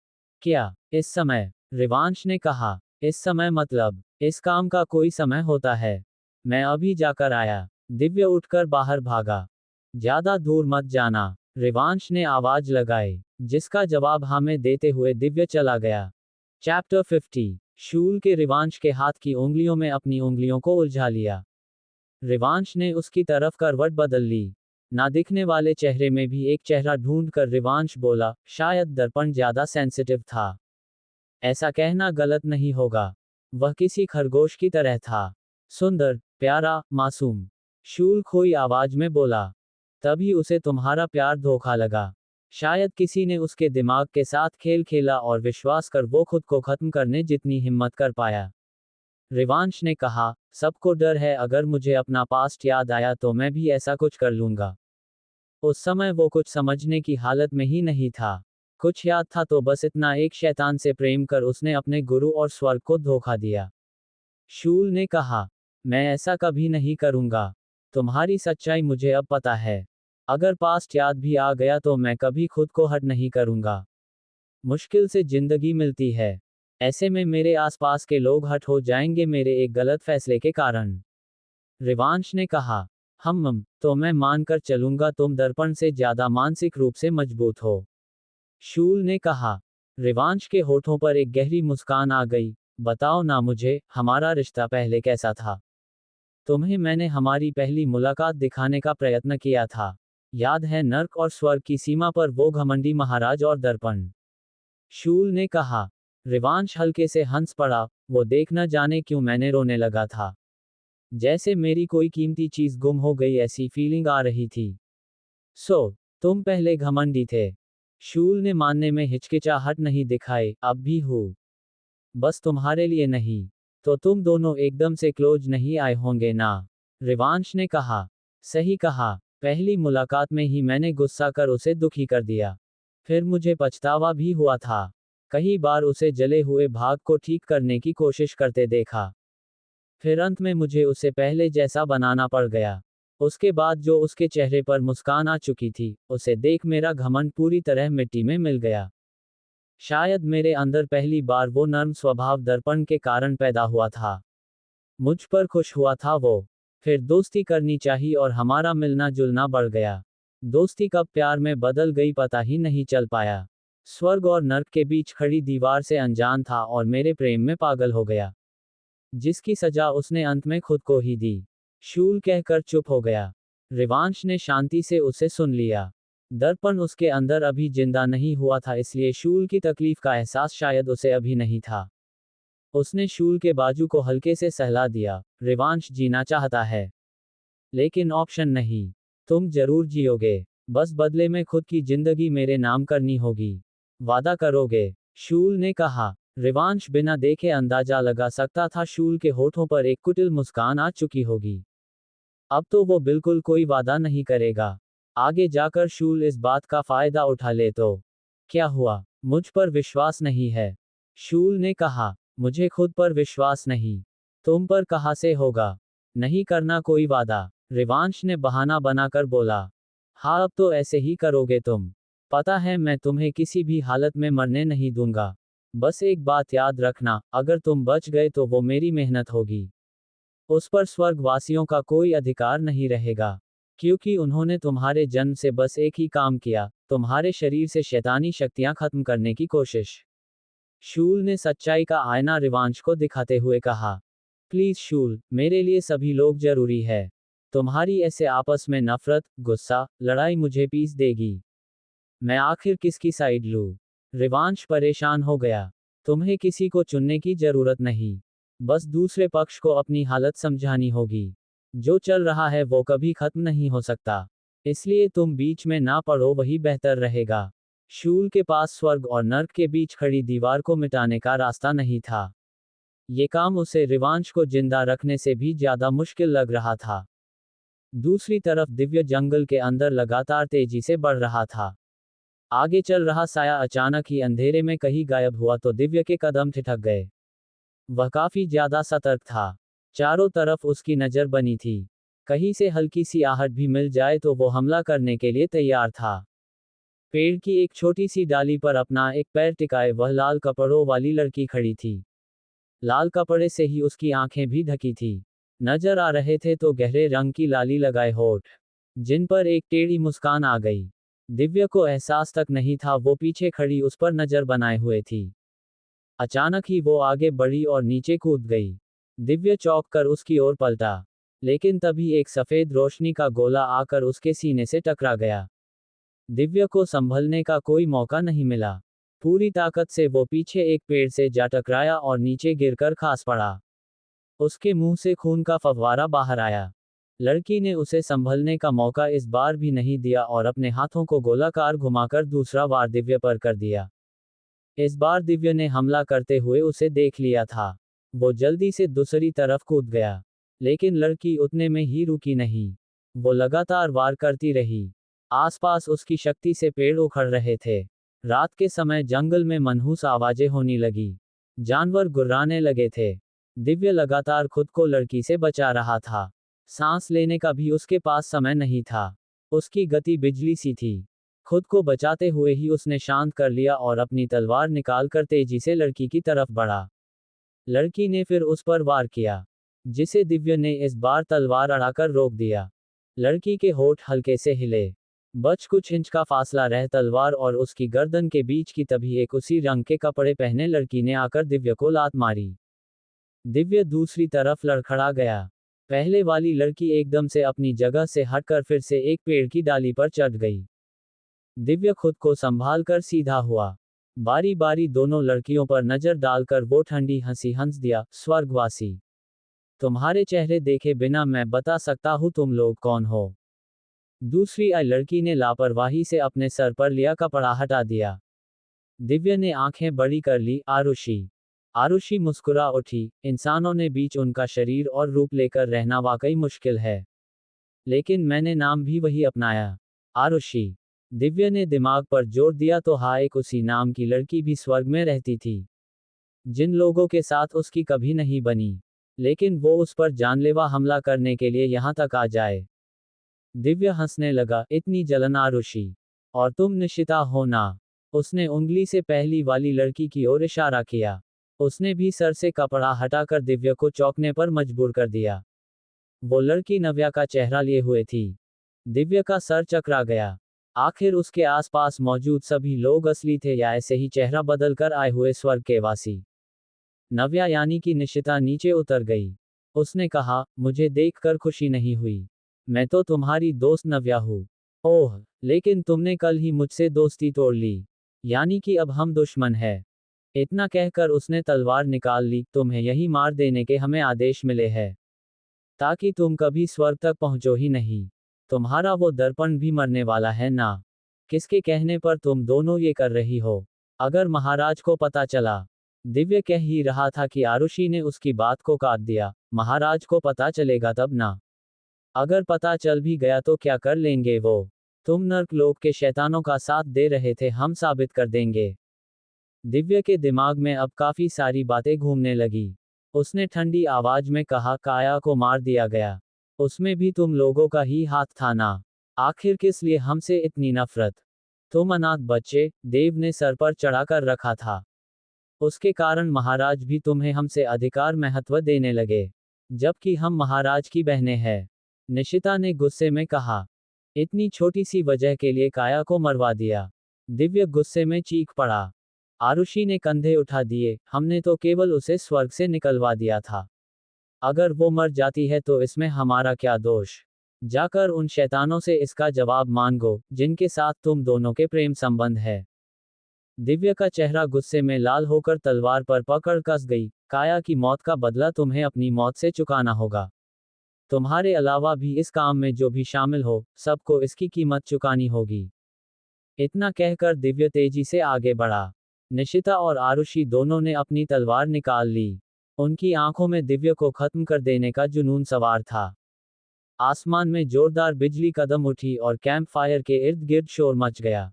क्या इस समय? रिवांश ने कहा। इस समय मतलब? इस काम का कोई समय होता है। मैं अभी जाकर आया। दिव्य उठकर बाहर भागा। ज्यादा दूर मत जाना, रिवांश ने आवाज लगाई, जिसका जवाब हमें देते हुए दिव्य चला गया। चैप्टर 50। शूल के रिवांश के हाथ की उंगलियों में अपनी उंगलियों को उलझा लिया। रिवांश ने उसकी तरफ करवट बदल ली। ना दिखने वाले चेहरे में भी एक चेहरा ढूंढकर रिवांश बोला, शायद दर्पण ज्यादा सेंसिटिव था। ऐसा कहना गलत नहीं होगा। वह किसी खरगोश की तरह था। सुंदर, प्यारा, मासूम। शूल खोई आवाज में बोला। तभी उसे तुम्हारा प्यार धोखा लगा। शायद किसी ने उसके दिमाग के साथ खेल खेला और विश्वास कर वो खुद को खत्म करने जितनी हिम्मत कर पाया। रिवांश ने कहा, सबको डर है अगर मुझे अपना पास्ट याद आया तो मैं भी ऐसा कुछ कर लूंगा। उस समय वो कुछ समझने की हालत में ही नहीं था। कुछ याद था तो बस इतना, एक शैतान से प्रेम कर उसने अपने गुरु और स्वर्ग को धोखा दिया। शूल ने कहा, मैं ऐसा कभी नहीं करूंगा। तुम्हारी सच्चाई मुझे अब पता है। अगर पास्ट याद भी आ गया तो मैं कभी खुद को हर्ट नहीं करूंगा। मुश्किल से जिंदगी मिलती है। ऐसे में मेरे आसपास के लोग हर्ट हो जाएंगे मेरे एक गलत फैसले के कारण। रिवांश ने कहा, तो मैं मानकर चलूंगा तुम दर्पण से ज्यादा मानसिक रूप से मजबूत हो। शूल ने कहा। रिवांश के होठों पर एक गहरी मुस्कान आ गई। बताओ ना मुझे, हमारा रिश्ता पहले कैसा था? तुम्हें मैंने हमारी पहली मुलाकात दिखाने का प्रयत्न किया था। याद है, नर्क और स्वर्ग की सीमा पर वो घमंडी महाराज और दर्पण? शूल ने कहा। रिवांश हल्के से हंस पड़ा। वो देख न जाने क्यों मैंने रोने लगा था। जैसे मेरी कोई कीमती चीज गुम हो गई ऐसी फीलिंग आ रही थी। तुम पहले घमंडी थे। शूल ने मानने में हिचकिचाहट नहीं दिखाई, अब भी हूँ। बस तुम्हारे लिए नहीं। तो तुम दोनों एकदम से क्लोज नहीं आए होंगे ना? रिवांश ने कहा। सही कहा, पहली मुलाकात में ही मैंने गुस्सा कर उसे दुखी कर दिया। फिर मुझे पछतावा भी हुआ था। कई बार उसे जले हुए भाग को ठीक करने की कोशिश करते देखा। फिर अंत में मुझे उसे पहले जैसा बनाना पड़ गया। उसके बाद जो उसके चेहरे पर मुस्कान आ चुकी थी, उसे देख मेरा घमंड पूरी तरह मिट्टी में मिल गया। शायद मेरे अंदर पहली बार वो नर्म स्वभाव दर्पण के कारण पैदा हुआ था। मुझ पर खुश हुआ था वो। फिर दोस्ती करनी चाहिए और हमारा मिलना जुलना बढ़ गया। दोस्ती कब प्यार में बदल गई पता ही नहीं चल पाया। स्वर्ग और नर्क के बीच खड़ी दीवार से अनजान था और मेरे प्रेम में पागल हो गया। जिसकी सजा उसने अंत में खुद को ही दी। शूल कहकर चुप हो गया। रिवांश ने शांति से उसे सुन लिया। दर्पण उसके अंदर अभी जिंदा नहीं हुआ था, इसलिए शूल की तकलीफ का एहसास शायद उसे अभी नहीं था। उसने शूल के बाजू को हल्के से सहला दिया। रिवांश जीना चाहता है, लेकिन ऑप्शन नहीं। तुम जरूर जियोगे, बस बदले में खुद की जिंदगी मेरे नाम करनी होगी। वादा करोगे? शूल ने कहा। रिवांश बिना देखे अंदाजा लगा सकता था शूल के होठों पर एक कुटिल मुस्कान आ चुकी होगी। अब तो वो बिल्कुल कोई वादा नहीं करेगा। आगे जाकर शूल इस बात का फायदा उठा ले तो क्या हुआ? मुझ पर विश्वास नहीं है? शूल ने कहा। मुझे खुद पर विश्वास नहीं, तुम पर कहाँ से होगा? नहीं करना कोई वादा, रिवांश ने बहाना बनाकर बोला। हाँ, अब तो ऐसे ही करोगे तुम। पता है मैं तुम्हें किसी भी हालत में मरने नहीं दूंगा। बस एक बात याद रखना, अगर तुम बच गए तो वो मेरी मेहनत होगी। उस पर स्वर्गवासियों का कोई अधिकार नहीं रहेगा, क्योंकि उन्होंने तुम्हारे जन्म से बस एक ही काम किया, तुम्हारे शरीर से शैतानी शक्तियां खत्म करने की कोशिश। शूल ने सच्चाई का आईना रिवांश को दिखाते हुए कहा। प्लीज शूल, मेरे लिए सभी लोग जरूरी है। तुम्हारी ऐसे आपस में नफरत, गुस्सा, लड़ाई मुझे पीस देगी। मैं आखिर किसकी साइड लूं? रिवांश परेशान हो गया। तुम्हें किसी को चुनने की जरूरत नहीं, बस दूसरे पक्ष को अपनी हालत समझानी होगी। जो चल रहा है वो कभी खत्म नहीं हो सकता, इसलिए तुम बीच में ना पड़ो, वही बेहतर रहेगा। शूल के पास स्वर्ग और नर्क के बीच खड़ी दीवार को मिटाने का रास्ता नहीं था। ये काम उसे रिवांश को जिंदा रखने से भी ज्यादा मुश्किल लग रहा था। दूसरी तरफ दिव्य जंगल के अंदर लगातार तेजी से बढ़ रहा था। आगे चल रहा साया अचानक ही अंधेरे में कहीं गायब हुआ तो दिव्य के कदम ठिठक गए। वह काफी ज्यादा सतर्क था। चारों तरफ उसकी नजर बनी थी। कहीं से हल्की सी आहट भी मिल जाए तो वो हमला करने के लिए तैयार था। पेड़ की एक छोटी सी डाली पर अपना एक पैर टिकाए वह लाल कपड़ों वाली लड़की खड़ी थी। लाल कपड़े से ही उसकी आंखें भी ढकी थी। नजर आ रहे थे तो गहरे रंग की लाली लगाए होठ, जिन पर एक टेढ़ी मुस्कान आ गई। दिव्या को एहसास तक नहीं था वो पीछे खड़ी उस पर नजर बनाए हुए थी। अचानक ही वो आगे बढ़ी और नीचे कूद गई। दिव्या चौंक कर उसकी ओर पलटा, लेकिन तभी एक सफेद रोशनी का गोला आकर उसके सीने से टकरा गया। दिव्या को संभलने का कोई मौका नहीं मिला। पूरी ताकत से वो पीछे एक पेड़ से जा टकराया और नीचे गिरकर खास पड़ा। उसके मुंह से खून का फव्वारा बाहर आया। लड़की ने उसे संभलने का मौका इस बार भी नहीं दिया और अपने हाथों को गोलाकार घुमाकर दूसरा वार दिव्या पर कर दिया। इस बार दिव्या ने हमला करते हुए उसे देख लिया था। वो जल्दी से दूसरी तरफ कूद गया, लेकिन लड़की उतने में ही रुकी नहीं। वो लगातार वार करती रही। आसपास उसकी शक्ति से पेड़ उखड़ रहे थे। रात के समय जंगल में मनहूस आवाजें होने लगी। जानवर गुर्राने लगे थे। दिव्या लगातार खुद को लड़की से बचा रहा था। सांस लेने का भी उसके पास समय नहीं था। उसकी गति बिजली सी थी। खुद को बचाते हुए ही उसने शांत कर लिया और अपनी तलवार निकालकर तेजी से लड़की की तरफ बढ़ा। लड़की ने फिर उस पर वार किया, जिसे दिव्या ने इस बार तलवार अड़ाकर रोक दिया। लड़की के होठ हल्के से हिले। बस कुछ इंच का फासला रह तलवार और उसकी गर्दन के बीच की, तभी एक उसी रंग के कपड़े पहने लड़की ने आकर दिव्या को लात मारी। दिव्या दूसरी तरफ लड़खड़ा गया। पहले वाली लड़की एकदम से अपनी जगह से हटकर फिर से एक पेड़ की डाली पर चढ़ गई। दिव्या खुद को संभालकर सीधा हुआ। बारी बारी दोनों लड़कियों पर नजर डालकर वो ठंडी हंसी हंस दिया, स्वर्गवासी, तुम्हारे चेहरे देखे बिना मैं बता सकता हूँ तुम लोग कौन हो। दूसरी लड़की ने लापरवाही से अपने सर पर लिया कपड़ा हटा दिया। दिव्या ने आंखें बड़ी कर ली, आरुषि। आरुषि मुस्कुरा उठी। इंसानों ने बीच उनका शरीर और रूप लेकर रहना वाकई मुश्किल है, लेकिन मैंने नाम भी वही अपनाया, आरुषि। दिव्या ने दिमाग पर जोर दिया तो हाँ, एक उसी नाम की लड़की भी स्वर्ग में रहती थी, जिन लोगों के साथ उसकी कभी नहीं बनी, लेकिन वो उस पर जानलेवा हमला करने के लिए यहाँ तक आ जाए। दिव्या हंसने लगा, इतनी जलन आरुषि, और तुम निशिता हो ना? उसने उंगली से पहली वाली लड़की की ओर इशारा किया। उसने भी सर से कपड़ा हटाकर दिव्या को चौंकने पर मजबूर कर दिया। वो लड़की नव्या का चेहरा लिए हुए थी। दिव्या का सर चकरा गया। आखिर उसके आसपास मौजूद सभी लोग असली थे या ऐसे ही चेहरा बदलकर आए हुए स्वर्ग के वासी? नव्या यानी कि निशिता नीचे उतर गई। उसने कहा, मुझे देखकर खुशी नहीं हुई। मैं तो तुम्हारी दोस्त नव्या हूँ। ओह, लेकिन तुमने कल ही मुझसे दोस्ती तोड़ ली, यानी कि अब हम दुश्मन हैं। इतना कहकर उसने तलवार निकाल ली। तुम्हें यही मार देने के हमें आदेश मिले हैं, ताकि तुम कभी स्वर्ग तक पहुंचो ही नहीं। तुम्हारा वो दर्पण भी मरने वाला है ना? किसके कहने पर तुम दोनों ये कर रही हो? अगर महाराज को पता चला। दिव्य कह ही रहा था कि आरुषि ने उसकी बात को काट दिया। महाराज को पता चलेगा तब ना? अगर पता चल भी गया तो क्या कर लेंगे वो? तुम नर्कलोक के शैतानों का साथ दे रहे थे, हम साबित कर देंगे। दिव्या के दिमाग में अब काफी सारी बातें घूमने लगी। उसने ठंडी आवाज में कहा, काया को मार दिया गया, उसमें भी तुम लोगों का ही हाथ था ना? आखिर किस लिए हमसे इतनी नफरत? तुम अनाथ बच्चे, देव ने सर पर चढ़ाकर रखा था, उसके कारण महाराज भी तुम्हें हमसे अधिकार महत्व देने लगे, जबकि हम महाराज की बहनें हैं। निशिता ने गुस्से में कहा, इतनी छोटी सी वजह के लिए काया को मरवा दिया। दिव्य गुस्से में चीख पड़ा। आरुषि ने कंधे उठा दिए, हमने तो केवल उसे स्वर्ग से निकलवा दिया था। अगर वो मर जाती है तो इसमें हमारा क्या दोष? जाकर उन शैतानों से इसका जवाब मांगो, जिनके साथ तुम दोनों के प्रेम संबंध है। दिव्या का चेहरा गुस्से में लाल होकर तलवार पर पकड़ कस गई। काया की मौत का बदला तुम्हें अपनी मौत से चुकाना होगा। तुम्हारे अलावा भी इस काम में जो भी शामिल हो, सबको इसकी कीमत चुकानी होगी। इतना कहकर दिव्या तेजी से आगे बढ़ा। निशिता और आरुषि दोनों ने अपनी तलवार निकाल ली। उनकी आंखों में दिव्या को खत्म कर देने का जुनून सवार था। आसमान में जोरदार बिजली कदम उठी और कैंप फायर के इर्द गिर्द शोर मच गया।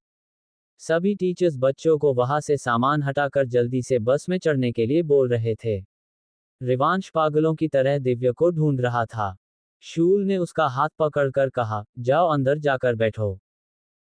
सभी टीचर्स बच्चों को वहां से सामान हटाकर जल्दी से बस में चढ़ने के लिए बोल रहे थे। रिवांश पागलों की तरह दिव्य को ढूंढ रहा था। शूल ने उसका हाथ पकड़कर कहा, जाओ अंदर जाकर बैठो।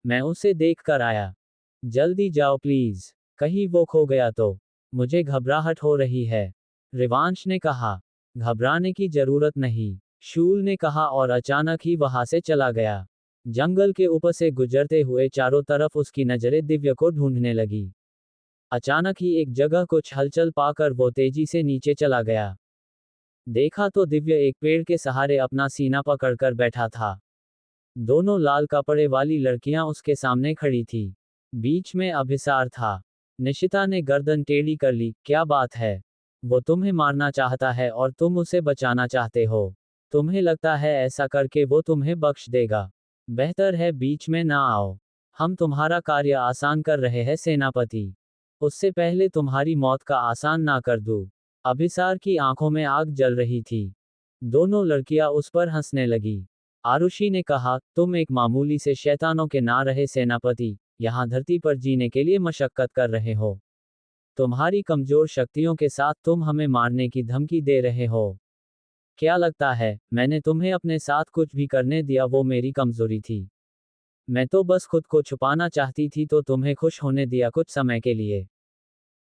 मैं उसे देख कर आया। जल्दी जाओ प्लीज, कहीं वो खो गया तो। मुझे घबराहट हो रही है। रिवांश ने कहा। घबराने की जरूरत नहीं, शूल ने कहा और अचानक ही वहां से चला गया। जंगल के ऊपर से गुजरते हुए चारों तरफ उसकी नजरें दिव्य को ढूंढने लगी। अचानक ही एक जगह कुछ हलचल पाकर वो तेजी से नीचे चला गया। देखा तो दिव्य एक पेड़ के सहारे अपना सीना पकड़कर बैठा था। दोनों लाल कपड़े वाली लड़कियां उसके सामने खड़ी थी। बीच में अभिसार था। निशिता ने गर्दन टेढ़ी कर ली, क्या बात है? वो तुम्हें मारना चाहता है और तुम उसे बचाना चाहते हो। तुम्हें लगता है ऐसा करके वो तुम्हें बख्श देगा? बेहतर है बीच में ना आओ। हम तुम्हारा कार्य आसान कर रहे हैं सेनापति। उससे पहले तुम्हारी मौत का आसान ना कर दूं। अभिसार की आंखों में आग जल रही थी। दोनों लड़कियां उस पर हंसने लगी। आरुषि ने कहा, तुम एक मामूली से शैतानों के ना रहे सेनापति, यहाँ धरती पर जीने के लिए मशक्कत कर रहे हो। तुम्हारी कमजोर शक्तियों के साथ तुम हमें मारने की धमकी दे रहे हो। क्या लगता है मैंने तुम्हें अपने साथ कुछ भी करने दिया? वो मेरी कमजोरी थी। मैं तो बस खुद को छुपाना चाहती थी तो तुम्हें खुश होने दिया कुछ समय के लिए।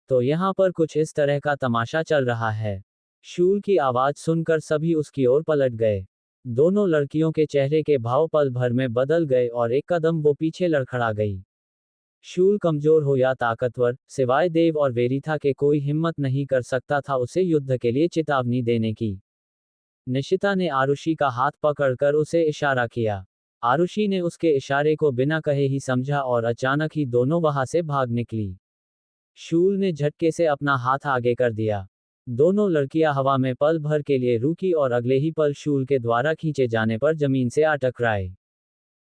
तो यहाँ पर कुछ इस तरह का तमाशा चल रहा है। शूल की आवाज सुनकर सभी उसकी ओर पलट गए। दोनों लड़कियों के चेहरे के भाव पल भर में बदल गए और एक कदम वो पीछे लड़खड़ा गई। शूल कमजोर हो या ताकतवर, सिवाय देव और वेरिथा के कोई हिम्मत नहीं कर सकता था उसे युद्ध के लिए चेतावनी देने की। निशिता ने आरुषि का हाथ पकड़कर उसे इशारा किया। आरुषि ने उसके इशारे को बिना कहे ही समझा और अचानक ही दोनों वहां से भाग निकली। शूल ने झटके से अपना हाथ आगे कर दिया। दोनों लड़कियां हवा में पल भर के लिए रुकी और अगले ही पल शूल के द्वारा खींचे जाने पर जमीन से आ टकराए।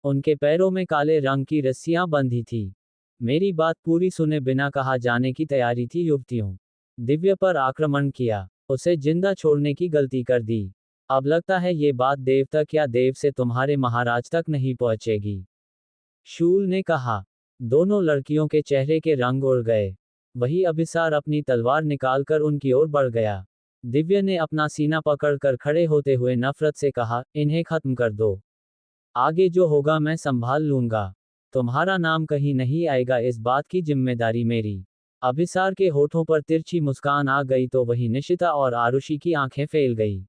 उनके पैरों में काले रंग की रस्सियां बंधी थी। मेरी बात पूरी सुने बिना कहा जाने की तैयारी थी युवतियों। दिव्य पर आक्रमण किया, उसे जिंदा छोड़ने की गलती कर दी। अब लगता है ये बात देव तक या देव से तुम्हारे महाराज तक नहीं पहुंचेगी, शूल ने कहा। दोनों लड़कियों के चेहरे के रंग उड़ गए। वही अभिसार अपनी तलवार निकालकर उनकी ओर बढ़ गया। दिव्य ने अपना सीना पकड़कर खड़े होते हुए नफरत से कहा, इन्हें खत्म कर दो। आगे जो होगा मैं संभाल लूंगा। तुम्हारा नाम कहीं नहीं आएगा, इस बात की जिम्मेदारी मेरी। अभिसार के होठों पर तिरछी मुस्कान आ गई तो वही निशिता और आरुषि की आंखें फेल गई।